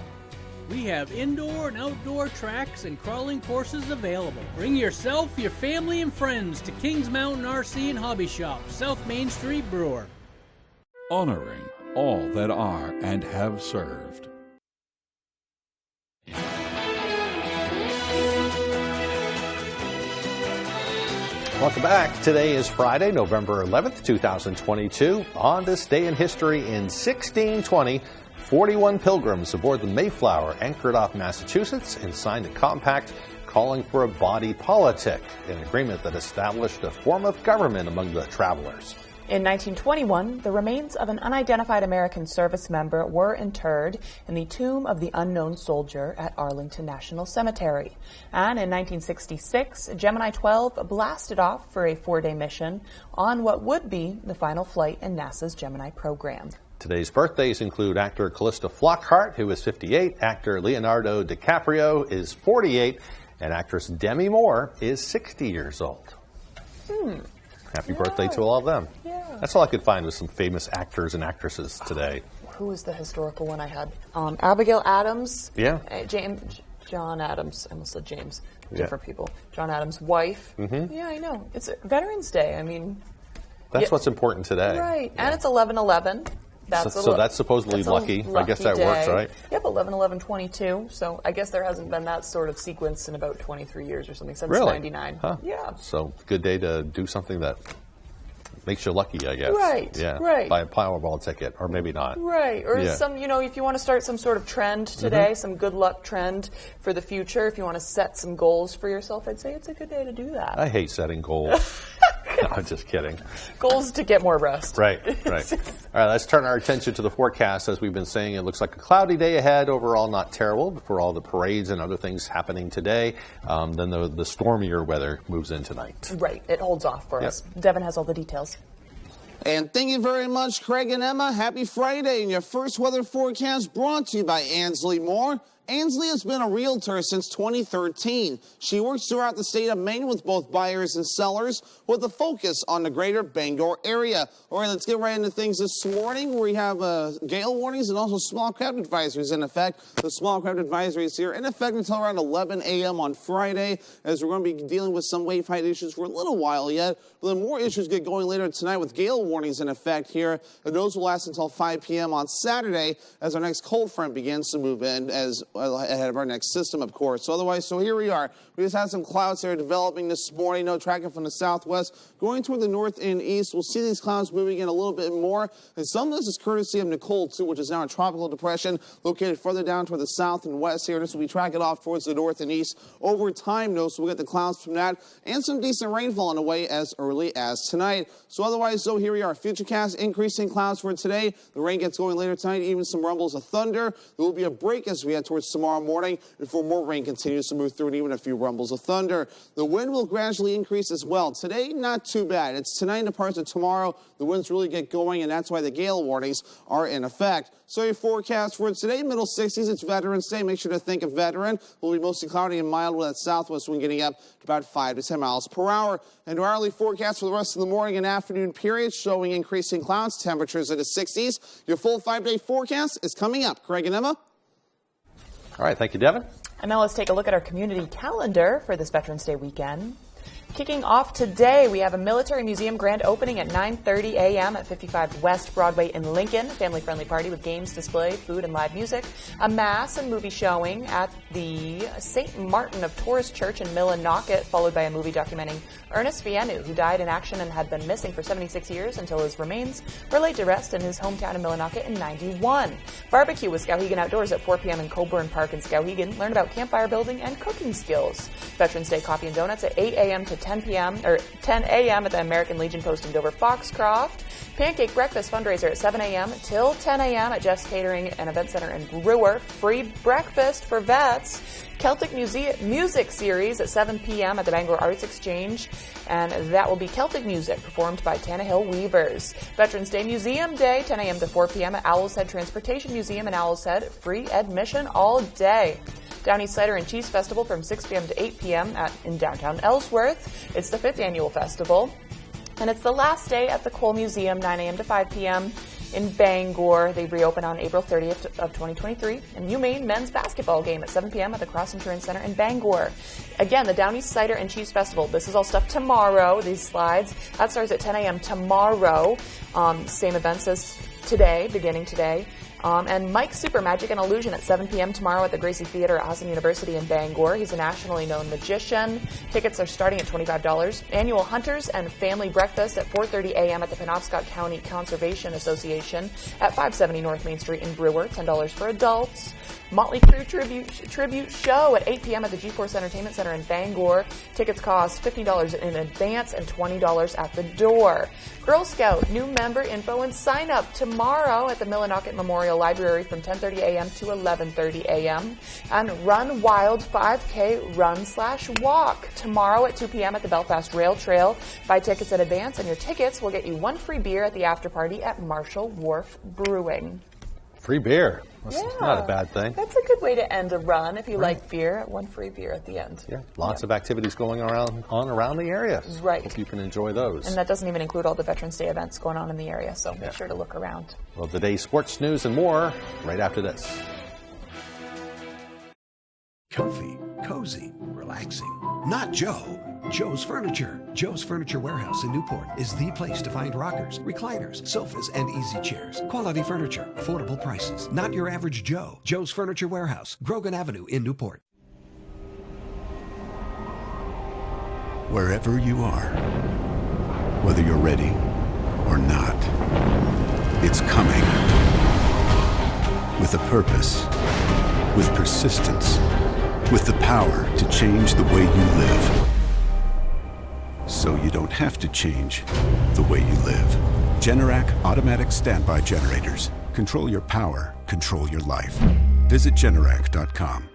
We have indoor and outdoor tracks and crawling courses available. Bring yourself, your family, and friends to Kings Mountain RC and Hobby Shop, South Main Street, Brewer. Honoring all that are and have served. Welcome back. Today is Friday, November 11th, 2022. On this day in history in 1620, 41 pilgrims aboard the Mayflower anchored off Massachusetts and signed a compact calling for a body politic, an agreement that established a form of government among the travelers. In 1921, the remains of an unidentified American service member were interred in the Tomb of the Unknown Soldier at Arlington National Cemetery. And in 1966, Gemini 12 blasted off for a 4-day mission on what would be the final flight in NASA's Gemini program. Today's birthdays include actor Callista Flockhart, who is 58, actor Leonardo DiCaprio is 48, and actress Demi Moore is 60 years old. Happy birthday to all of them. Yeah. That's all I could find was some famous actors and actresses today. Who was the historical one I had? Abigail Adams. Yeah. John Adams, I almost said James, different people. John Adams' wife. Yeah, I know. It's Veterans Day. I mean, that's what's important today. Right. And it's 11/11. So that's supposedly lucky. I guess that works, right? Yep, 11/11/22. So I guess there hasn't been that sort of sequence in about 23 years or something since really? 99. Huh. Yeah. So good day to do something that makes you lucky, I guess. Right. Yeah. Right. Buy a Powerball ticket, or maybe not. Right. Or some, if you want to start some sort of trend today, some good luck trend for the future, if you want to set some goals for yourself, I'd say it's a good day to do that. I hate setting goals. I'm just kidding. Goals to get more rest. Right. All right, let's turn our attention to the forecast. As we've been saying, it looks like a cloudy day ahead. Overall, not terrible for all the parades and other things happening today. Then the stormier weather moves in tonight. Right. It holds off for us. Devin has all the details. And thank you very much, Craig and Emma. Happy Friday. And your first weather forecast brought to you by Ansley Moore. Ansley has been a realtor since 2013. She works throughout the state of Maine with both buyers and sellers with a focus on the greater Bangor area. All right, let's get right into things this morning. We have gale warnings and also small craft advisories in effect. The small craft advisory is here in effect until around 11 a.m. on Friday, as we're going to be dealing with some wave height issues for a little while yet. But then more issues get going later tonight with gale warnings in effect here. And those will last until 5 p.m. on Saturday as our next cold front begins to move in ahead of our next system, of course. So here we are. We just had some clouds that are developing this morning. No tracking from the southwest going toward the north and east. We'll see these clouds moving in a little bit more. And some of this is courtesy of Nicole, too, which is now a tropical depression located further down toward the south and west here. This will be tracking off towards the north and east over time, though. So we'll get the clouds from that and some decent rainfall on the way as early as tonight. So otherwise, so here we are. Futurecast increasing clouds for today. The rain gets going later tonight, even some rumbles of thunder. There will be a break as we head towards tomorrow morning before more rain continues to move through and even a few rumbles of thunder. The wind will gradually increase as well. Today, not too bad. It's tonight and parts of tomorrow. The winds really get going, and that's why the gale warnings are in effect. So your forecast for today, middle 60s. It's Veterans Day. Make sure to think of veteran. It will be mostly cloudy and mild with that southwest wind getting up to about 5 to 10 miles per hour. And our hourly forecast for the rest of the morning and afternoon period showing increasing clouds, temperatures in the 60s. Your full 5-day forecast is coming up. Craig and Emma. All right, thank you, Devin. And now let's take a look at our community calendar for this Veterans Day weekend. Kicking off today, we have a military museum grand opening at 9:30 a.m. at 55 West Broadway in Lincoln. Family-friendly party with games, display, food, and live music. A mass and movie showing at the St. Martin of Tours Church in Millinocket, followed by a movie documenting Ernest Vienu, who died in action and had been missing for 76 years until his remains were laid to rest in his hometown of Millinocket in 91. Barbecue with Skowhegan Outdoors at 4 p.m. in Coburn Park in Skowhegan. Learn about campfire building and cooking skills. Veterans Day coffee and donuts at 8 a.m. to 10 a.m. at the American Legion Post in Dover Foxcroft. Pancake breakfast fundraiser at 7 a.m. till 10 a.m. at Jeff's Catering and Event Center in Brewer. Free breakfast for vets. Celtic music series at 7 p.m. at the Bangor Arts Exchange, and that will be Celtic music performed by Tannehill Weavers. Veterans Day Museum Day, 10 a.m. to 4 p.m. at Owl's Head Transportation Museum in Owl's Head. Free admission all day. Downey Cider and Cheese Festival from 6 p.m. to 8 p.m. in downtown Ellsworth. It's the 5th annual festival. And it's the last day at the Cole Museum, 9 a.m. to 5 p.m. in Bangor. They reopen on April 30th of 2023. And UMaine men's basketball game at 7 p.m. at the Cross Insurance Center in Bangor. Again, the Downey Cider and Cheese Festival. This is all stuff tomorrow, these slides. That starts at 10 a.m. tomorrow. Same events as today, beginning today. And Mike's Super Magic and Illusion at 7 p.m. tomorrow at the Gracie Theater at Hassan University in Bangor. He's a nationally known magician. Tickets are starting at $25. Annual Hunters and Family Breakfast at 4:30 a.m. at the Penobscot County Conservation Association at 570 North Main Street in Brewer. $10 for adults. Motley Crue tribute show at 8 p.m. at the G-Force Entertainment Center in Bangor. Tickets cost $50 in advance and $20 at the door. Girl Scout new member info and sign up tomorrow at the Millinocket Memorial Library from 10:30 a.m. to 11:30 a.m. And Run Wild 5K Run/Walk tomorrow at 2 p.m. at the Belfast Rail Trail. Buy tickets in advance and your tickets will get you one free beer at the after party at Marshall Wharf Brewing. Free beer. That's not a bad thing. That's a good way to end a run if you like beer. One free beer at the end. Yeah, lots of activities going around the area. Right. Hope you can enjoy those. And that doesn't even include all the Veterans Day events going on in the area, so make sure to look around. Well, today's sports news and more right after this. Comfy, cozy, relaxing. Not Joe. Joe's Furniture. Joe's Furniture Warehouse in Newport is the place to find rockers, recliners, sofas, and easy chairs. Quality furniture, affordable prices. Not your average Joe. Joe's Furniture Warehouse, Grogan Avenue in Newport. Wherever you are, whether you're ready or not, it's coming. With a purpose, with persistence, with the power to change the way you live. So you don't have to change the way you live. Generac automatic standby generators. Control your power, control your life. Visit Generac.com.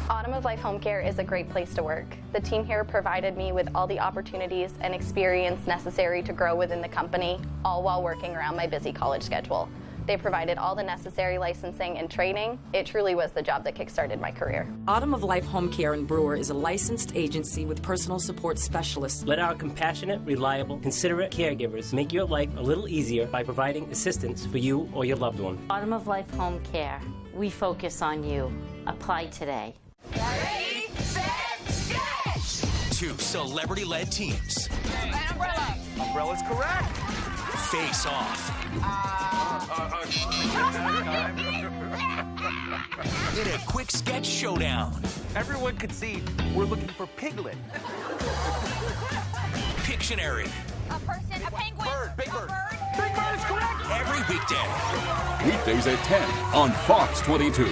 Autumn of Life Home Care is a great place to work. The team here provided me with all the opportunities and experience necessary to grow within the company, all while working around my busy college schedule. They provided all the necessary licensing and training. It truly was the job that kickstarted my career. Autumn of Life Home Care in Brewer is a licensed agency with personal support specialists. Let our compassionate, reliable, considerate caregivers make your life a little easier by providing assistance for you or your loved one. Autumn of Life Home Care. We focus on you. Apply today. Ready, set, sketch! 2 celebrity-led teams. An umbrella. Umbrella's correct. Face off. In a quick sketch showdown. Everyone could see we're looking for Piglet. Pictionary. A person, a penguin. Bird, big bird. Big bird is correct. Every weekday. Weekdays at 10 on Fox 22.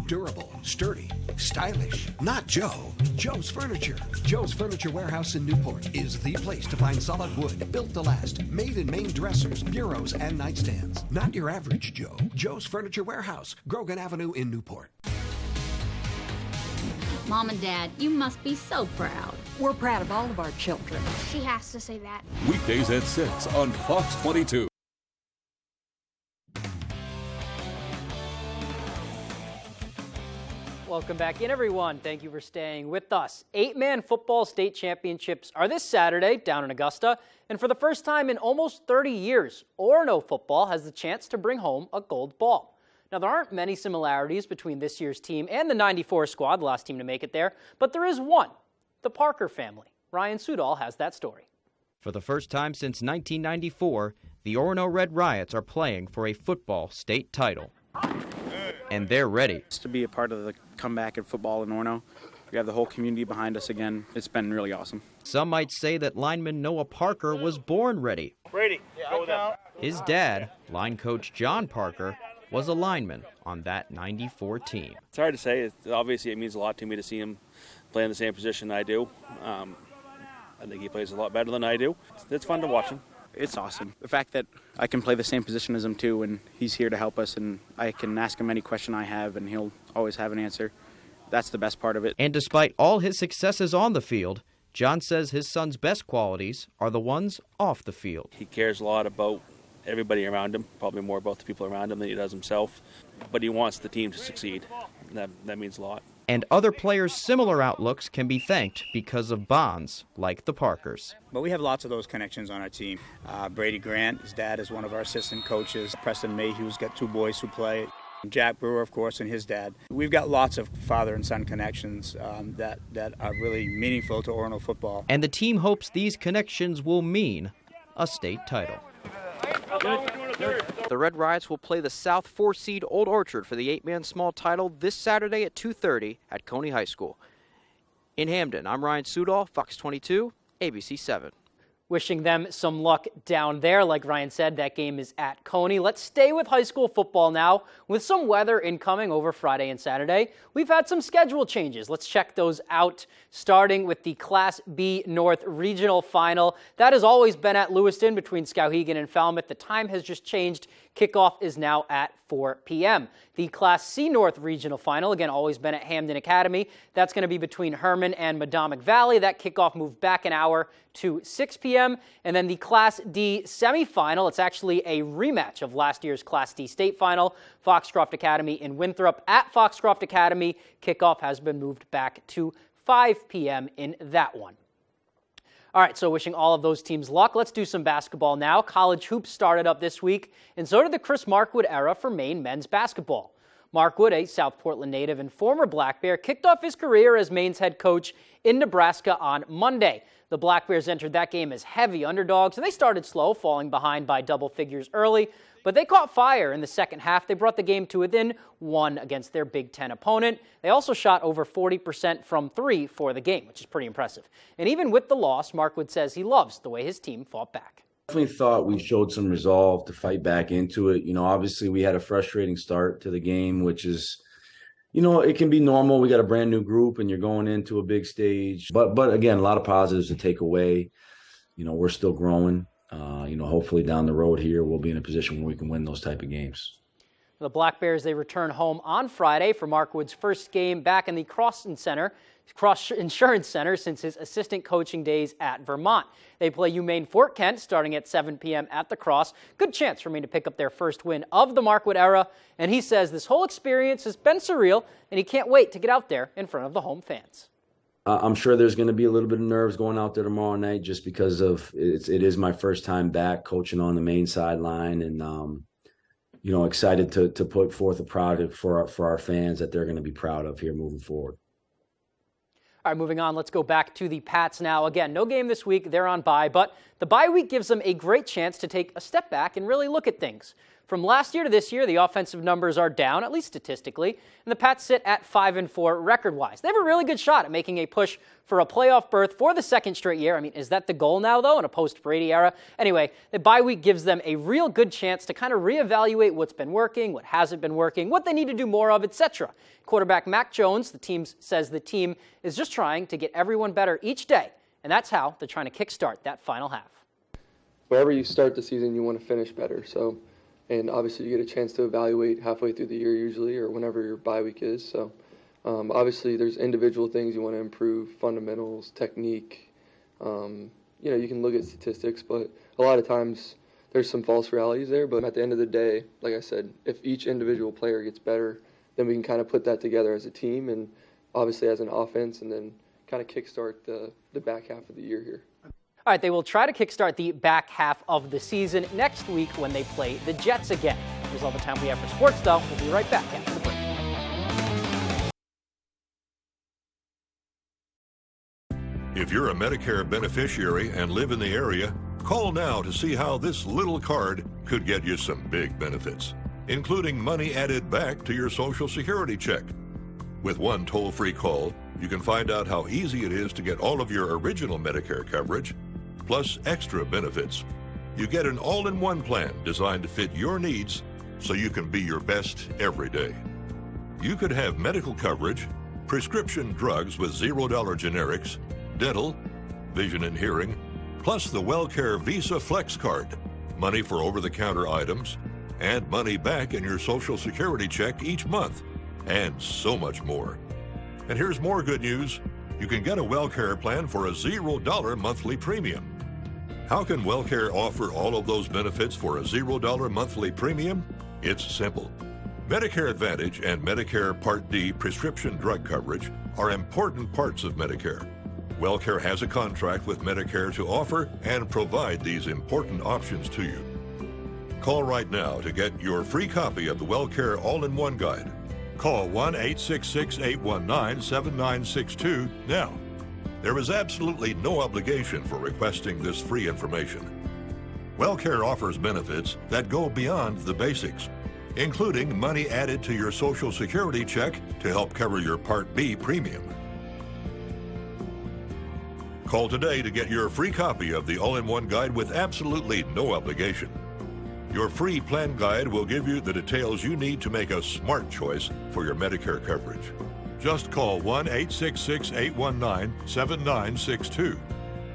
Durable, sturdy, stylish. Not Joe. Joe's Furniture. Joe's Furniture Warehouse in Newport is the place to find solid wood, built to last, made in Maine dressers, bureaus, and nightstands. Not your average Joe. Joe's Furniture Warehouse, Grogan Avenue in Newport. Mom and Dad, you must be so proud. We're proud of all of our children. She has to say that. Weekdays at 6 on Fox 22. Welcome back in, everyone. Thank you for staying with us. 8-man football state championships are this Saturday down in Augusta. And for the first time in almost 30 years, Orono football has the chance to bring home a gold ball. Now, there aren't many similarities between this year's team and the 94 squad, the last team to make it there, but there is one, the Parker family. Ryan Sudol has that story. For the first time since 1994, the Orono Red Riots are playing for a football state title. And they're ready. To be a part of the comeback in football in Orono. We have the whole community behind us again. It's been really awesome. Some might say that lineman Noah Parker was born ready. Brady, go with that. His dad, line coach John Parker, was a lineman on that 94 team. It's hard to say. Obviously, it means a lot to me to see him play in the same position I do. I think he plays a lot better than I do. It's fun to watch him. It's awesome. The fact that I can play the same position as him too, and he's here to help us, and I can ask him any question I have, and he'll always have an answer. That's the best part of it. And despite all his successes on the field, John says his son's best qualities are the ones off the field. He cares a lot about everybody around him, probably more about the people around him than he does himself, but he wants the team to succeed. That means a lot. And other players' similar outlooks can be thanked because of bonds like the Parkers. But we have lots of those connections on our team. Brady Grant, his dad, is one of our assistant coaches. Preston Mayhew's got 2 boys who play. Jack Brewer, of course, and his dad. We've got lots of father and son connections that are really meaningful to Orono football. And the team hopes these connections will mean a state title. The Red Riots will play the South 4-seed Old Orchard for the 8-man small title this Saturday at 2:30 at Coney High School. In Hamden, I'm Ryan Sudol, Fox 22, ABC 7. Wishing them some luck down there. Like Ryan said, that game is at Coney. Let's stay with high school football now with some weather incoming over Friday and Saturday. We've had some schedule changes. Let's check those out, starting with the Class B North Regional Final. That has always been at Lewiston between Skowhegan and Falmouth. The time has just changed. Kickoff is now at 4 p.m. The Class C North Regional Final, again, always been at Hamden Academy. That's going to be between Herman and Madomic Valley. That kickoff moved back an hour to 6 p.m. And then the Class D semifinal, it's actually a rematch of last year's Class D state final. Foxcroft Academy in Winthrop at Foxcroft Academy. Kickoff has been moved back to 5 p.m. in that one. All right, so wishing all of those teams luck. Let's do some basketball now. College hoops started up this week, and so did the Chris Markwood era for Maine men's basketball. Mark Wood, a South Portland native and former Black Bear, kicked off his career as Maine's head coach in Nebraska on Monday. The Black Bears entered that game as heavy underdogs, and they started slow, falling behind by double figures early. But they caught fire in the second half. They brought the game to within one against their Big Ten opponent. They also shot over 40% from three for the game, which is pretty impressive. And even with the loss, Mark Wood says he loves the way his team fought back. Definitely thought we showed some resolve to fight back into it. Obviously we had a frustrating start to the game, which is, it can be normal. We got a brand new group and you're going into a big stage. But again, a lot of positives to take away. We're still growing. Hopefully down the road here, we'll be in a position where we can win those type of games. The Black Bears, they return home on Friday for Mark Wood's first game back in the Cross Insurance Center since his assistant coaching days at Vermont. They play UMaine Fort Kent starting at 7 p.m. at the Cross. Good chance for Maine to pick up their first win of the Mark Wood era. And he says this whole experience has been surreal, and he can't wait to get out there in front of the home fans. I'm sure there's going to be a little bit of nerves going out there tomorrow night just because of it is my first time back coaching on the Maine sideline, and excited to put forth a product for our fans that they're going to be proud of here moving forward. All right, moving on, let's go back to the Pats now. Again, no game this week, they're on bye, but the bye week gives them a great chance to take a step back and really look at things. From last year to this year, the offensive numbers are down, at least statistically, and the Pats sit at 5-4 record-wise. They have a really good shot at making a push for a playoff berth for the second straight year. I mean, is that the goal now, though, in a post-Brady era? Anyway, the bye week gives them a real good chance to kind of reevaluate what's been working, what hasn't been working, what they need to do more of, etc. Quarterback Mac Jones, says the team is just trying to get everyone better each day, and that's how they're trying to kickstart that final half. Wherever you start the season, you want to finish better, and obviously you get a chance to evaluate halfway through the year usually, or whenever your bye week is. So obviously there's individual things you want to improve, fundamentals, technique. You can look at statistics, but a lot of times there's some false realities there. But at the end of the day, like I said, if each individual player gets better, then we can kind of put that together as a team and obviously as an offense, and then kind of kickstart the back half of the year here. All right, they will try to kickstart the back half of the season next week when they play the Jets again. Here's all the time we have for sports, though. We'll be right back after the break. If you're a Medicare beneficiary and live in the area, call now to see how this little card could get you some big benefits, including money added back to your Social Security check. With one toll-free call, you can find out how easy it is to get all of your original Medicare coverage, plus extra benefits. You get an all-in-one plan designed to fit your needs so you can be your best every day. You could have medical coverage, prescription drugs with $0 generics, dental, vision and hearing, plus the WellCare Visa Flex Card, money for over-the-counter items, and money back in your Social Security check each month, and so much more. And here's more good news. You can get a WellCare plan for a $0 monthly premium. How can WellCare offer all of those benefits for a $0 monthly premium? It's simple. Medicare Advantage and Medicare Part D prescription drug coverage are important parts of Medicare. WellCare has a contract with Medicare to offer and provide these important options to you. Call right now to get your free copy of the WellCare All-in-One Guide. Call 1-866-819-7962 now. There is absolutely no obligation for requesting this free information. WellCare offers benefits that go beyond the basics, including money added to your Social Security check to help cover your Part B premium. Call today to get your free copy of the All-in-One Guide with absolutely no obligation. Your free plan guide will give you the details you need to make a smart choice for your Medicare coverage. Just call 1-866-819-7962.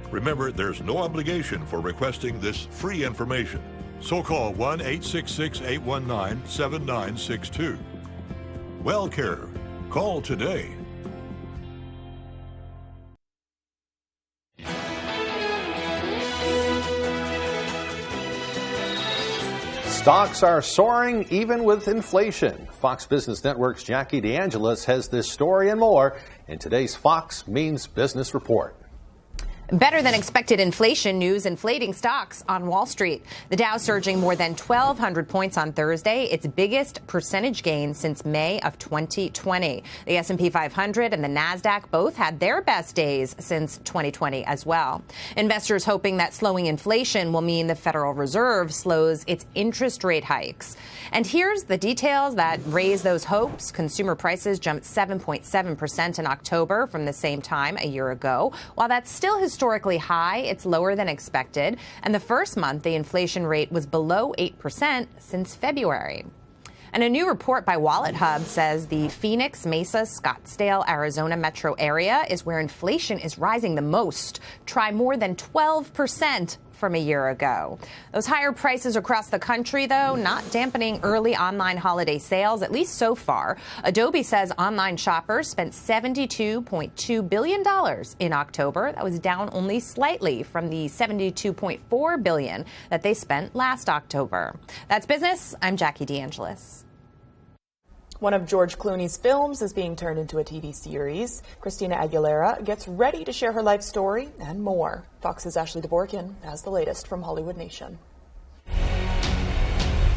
Remember, there's no obligation for requesting this free information. So call 1-866-819-7962. WellCare. Call today. Stocks are soaring even with inflation. Fox Business Network's Jackie DeAngelis has this story and more in today's Fox Means Business Report. Better than expected inflation news inflating stocks on Wall Street. The Dow surging more than 1,200 points on Thursday, its biggest percentage gain since May of 2020. The S&P 500 and the Nasdaq both had their best days since 2020 as well. Investors hoping that slowing inflation will mean the Federal Reserve slows its interest rate hikes. And here's the details that raise those hopes. Consumer prices jumped 7.7% in October from the same time a year ago. While that's still historically high, it's lower than expected. And the first month, the inflation rate was below 8% since February. And a new report by Wallet Hub says the Phoenix, Mesa, Scottsdale, Arizona metro area is where inflation is rising the most. Try more than 12% from a year ago. Those higher prices across the country, though, not dampening early online holiday sales, at least so far. Adobe says online shoppers spent $72.2 billion in October. That was down only slightly from the $72.4 billion that they spent last October. That's business. I'm Jackie DeAngelis. One of George Clooney's films is being turned into a TV series. Christina Aguilera gets ready to share her life story and more. Fox's Ashley Dvorkin has the latest from Hollywood Nation.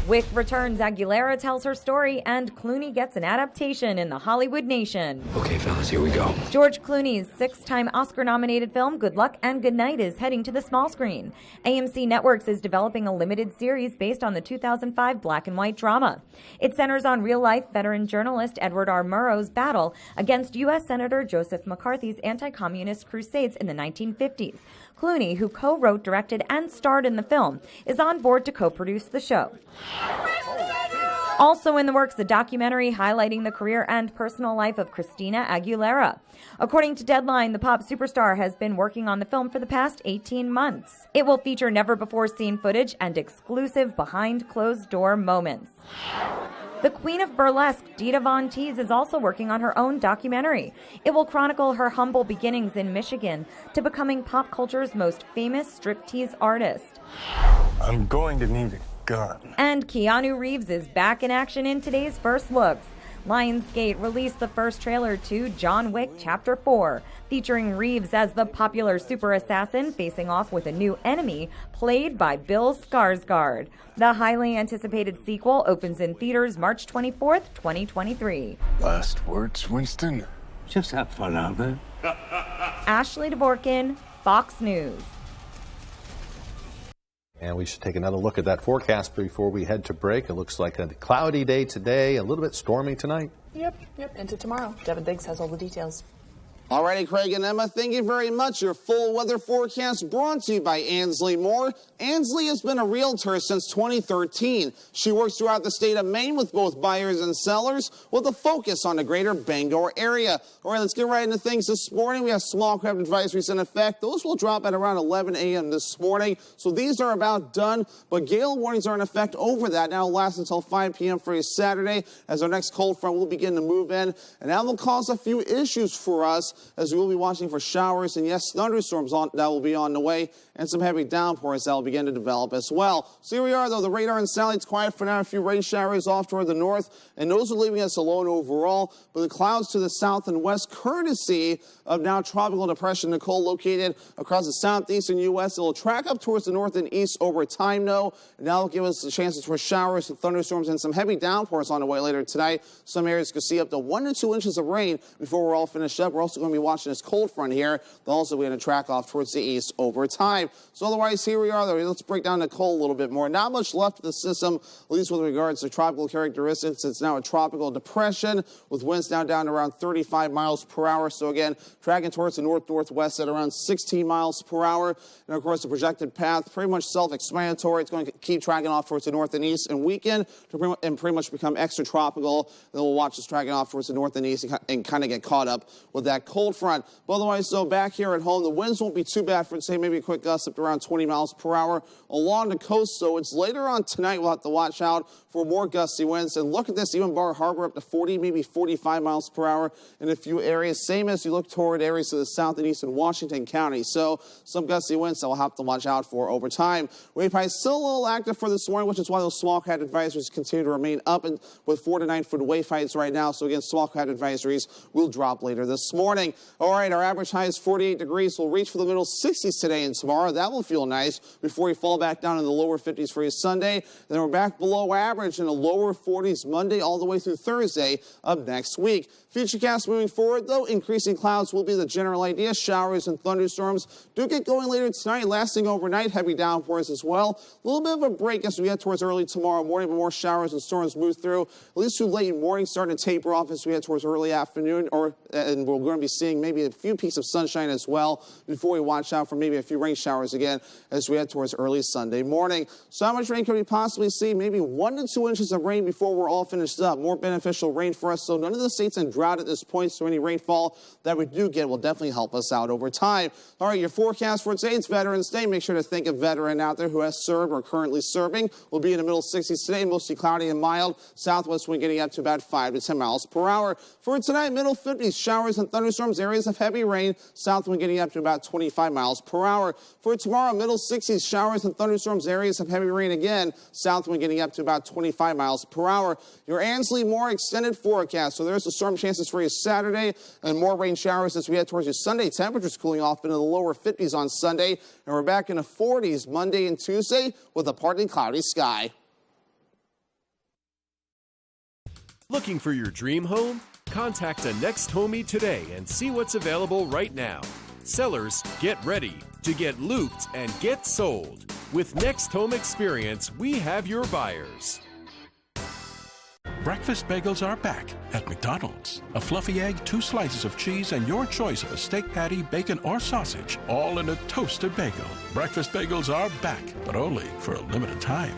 With returns, Aguilera tells her story, and Clooney gets an adaptation in the Hollywood Nation. Okay, fellas, here we go. George Clooney's 6-time Oscar-nominated film Good Luck and Good Night is heading to the small screen. AMC Networks is developing a limited series based on the 2005 black and white drama. It centers on real-life veteran journalist Edward R. Murrow's battle against U.S. Senator Joseph McCarthy's anti-communist crusades in the 1950s. Clooney, who co-wrote, directed, and starred in the film, is on board to co-produce the show. Also in the works, a documentary highlighting the career and personal life of Christina Aguilera. According to Deadline, the pop superstar has been working on the film for the past 18 months. It will feature never-before-seen footage and exclusive behind-closed-door moments. The Queen of Burlesque, Dita Von Teese, is also working on her own documentary. It will chronicle her humble beginnings in Michigan to becoming pop culture's most famous striptease artist. I'm going to need a gun. And Keanu Reeves is back in action in today's First Looks. Lionsgate released the first trailer to John Wick Chapter 4, featuring Reeves as the popular super assassin facing off with a new enemy played by Bill Skarsgård. The highly anticipated sequel opens in theaters March 24th, 2023. Last words, Winston? Just have fun out there. Ashley Dvorkin, Fox News. And we should take another look at that forecast before we head to break. It looks like a cloudy day today, a little bit stormy tonight. Yep, into tomorrow. Devin Diggs has all the details. Alrighty, Craig and Emma, thank you very much. Your full weather forecast brought to you by Ansley Moore. Ansley has been a realtor since 2013. She works throughout the state of Maine with both buyers and sellers with a focus on the greater Bangor area. All right, let's get right into things this morning. We have small craft advisories in effect. Those will drop at around 11 a.m. this morning. So these are about done, but gale warnings are in effect over that. Now it'll last until 5 p.m. for Saturday as our next cold front will begin to move in. And that will cause a few issues for us, as we will be watching for showers and, yes, thunderstorms that will be on the way, and some heavy downpours that will begin to develop as well. So here we are, though. The radar and satellites quiet for now. A few rain showers off toward the north, and those are leaving us alone overall. But the clouds to the south and west, courtesy of now tropical depression Nicole located across the southeastern U.S. It will track up towards the north and east over time, though, and that will give us the chances for showers and thunderstorms and some heavy downpours on the way later tonight. Some areas could see up to 1 to 2 inches of rain before we're all finished up. We're also going to be watching this cold front here. They'll also be going to track off towards the east over time. So otherwise, here we are, though. Let's break down the cold a little bit more. Not much left of the system, at least with regards to tropical characteristics. It's now a tropical depression with winds now down to around 35 miles per hour. So again, tracking towards the north-northwest at around 16 miles per hour. And of course, the projected path, pretty much self-explanatory. It's going to keep tracking off towards the north and east and weaken and pretty much become extra-tropical. Then we'll watch this tracking off towards the north and east and kind of get caught up with that cold front. But otherwise, so back here at home, the winds won't be too bad for, say, maybe a quick gust gusts up to around 20 miles per hour along the coast. So it's later on tonight we'll have to watch out for more gusty winds. And look at this, even Bar Harbor up to 40, maybe 45 miles per hour in a few areas. Same as you look toward areas to the south and east in Washington County. So some gusty winds that we'll have to watch out for over time. Wave high still a little active for this morning, which is why those small cat advisories continue to remain up and with 4 to 9 foot wave heights right now. So again, small cat advisories will drop later this morning. All right, our average high is 48 degrees. We'll reach for the middle 60s today and tomorrow. That will feel nice before we fall back down in the lower 50s for you Sunday. Then we're back below average in the lower 40s Monday all the way through Thursday of next week. Futurecast moving forward, though, increasing clouds will be the general idea. Showers and thunderstorms do get going later tonight, lasting overnight. Heavy downpours as well. A little bit of a break as we get towards early tomorrow morning, but more showers and storms move through, at least through late morning, starting to taper off as we head towards early afternoon, and we're going to be seeing maybe a few peaks of sunshine as well before we watch out for maybe a few rain showers again as we head towards early Sunday morning. So how much rain can we possibly see? Maybe 1 to 2 inches of rain before we're all finished up. More beneficial rain for us. So none of the states in drought at this point, so any rainfall that we do get will definitely help us out over time. All right, your forecast for today, it's Veterans Day. Make sure to think of a veteran out there who has served or currently serving. We'll be in the middle 60s today, mostly cloudy and mild. Southwest wind getting up to about 5 to 10 miles per hour. For tonight, middle 50s, showers and thunderstorms, areas of heavy rain. South wind getting up to about 25 miles per hour. For tomorrow, middle 60s, showers and thunderstorms, areas of heavy rain again. South wind getting up to about 25 miles per hour. Your Ansley more extended forecast. So there's the storm chances for you Saturday and more rain showers as we head towards your Sunday. Temperatures cooling off into the lower 50s on Sunday. And we're back in the 40s Monday and Tuesday with a partly cloudy sky. Looking for your dream home? Contact a Next Homie today and see what's available right now. Sellers, get ready to get looped and get sold. With Next Home Experience, we have your buyers. Breakfast bagels are back at McDonald's. A fluffy egg, 2 slices of cheese, and your choice of a steak patty, bacon, or sausage, all in a toasted bagel. Breakfast bagels are back, but only for a limited time.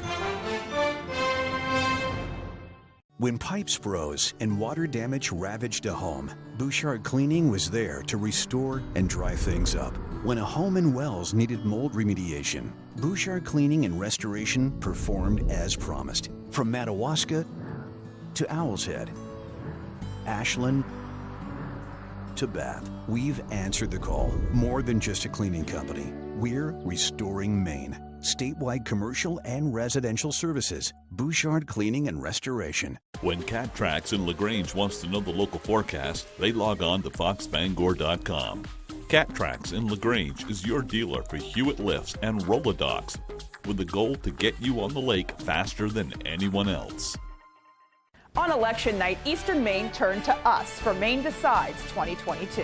When pipes froze and water damage ravaged a home, Bouchard Cleaning was there to restore and dry things up. When a home in Wells needed mold remediation, Bouchard Cleaning and Restoration performed as promised. From Madawaska to Owl's Head, Ashland to Bath, we've answered the call. More than just a cleaning company, we're restoring Maine. Statewide commercial and residential services. Bouchard Cleaning and Restoration. When Cat Tracks in LaGrange wants to know the local forecast, they log on to foxbangor.com. Cat Tracks in LaGrange is your dealer for Hewitt lifts and roller docks, with the goal to get you on the lake faster than anyone else. On election night, Eastern Maine turned to us for Maine Decides 2022.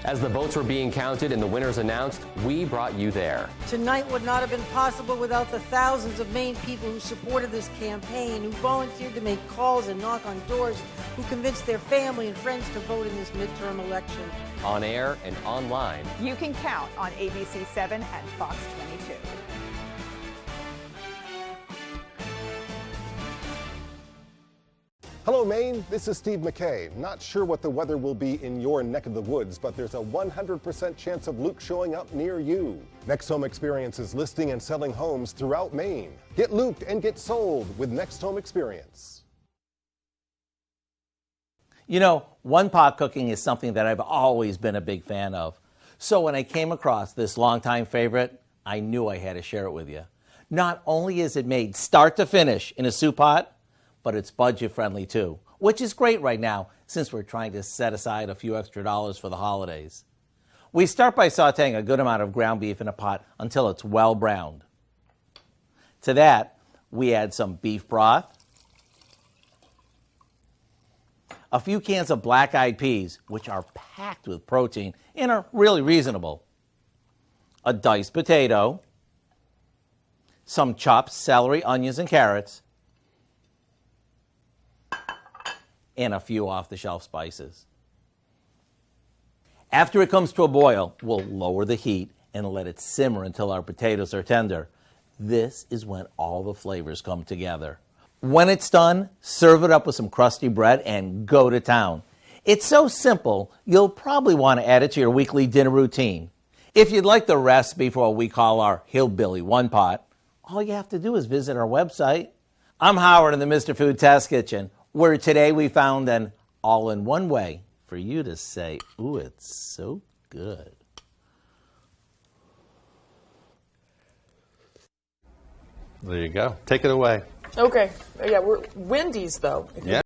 As the votes were being counted and the winners announced, we brought you there. Tonight would not have been possible without the thousands of Maine people who supported this campaign, who volunteered to make calls and knock on doors, who convinced their family and friends to vote in this midterm election. On air and online. You can count on ABC 7 and Fox 22. Hello, Maine. This is Steve McKay. Not sure what the weather will be in your neck of the woods, but there's a 100% chance of Luke showing up near you. Next Home Experience is listing and selling homes throughout Maine. Get looped and get sold with Next Home Experience. You know, one-pot cooking is something that I've always been a big fan of. So when I came across this longtime favorite, I knew I had to share it with you. Not only is it made start to finish in a soup pot, but it's budget-friendly too, which is great right now since we're trying to set aside a few extra dollars for the holidays. We start by sautéing a good amount of ground beef in a pot until it's well browned. To that, we add some beef broth, a few cans of black-eyed peas, which are packed with protein and are really reasonable, a diced potato, some chopped celery, onions, and carrots, and a few off-the-shelf spices. After it comes to a boil, we'll lower the heat and let it simmer until our potatoes are tender. This is when all the flavors come together. When it's done, serve it up with some crusty bread and go to town. It's so simple, you'll probably want to add it to your weekly dinner routine. If you'd like the recipe for what we call our Hillbilly One Pot, all you have to do is visit our website. I'm Howard in the Mr. Food Test Kitchen, where today we found an all-in-one way for you to say, ooh, it's so good. There you go. Take it away. Okay. Yeah, we're Wendy's, though. Yeah.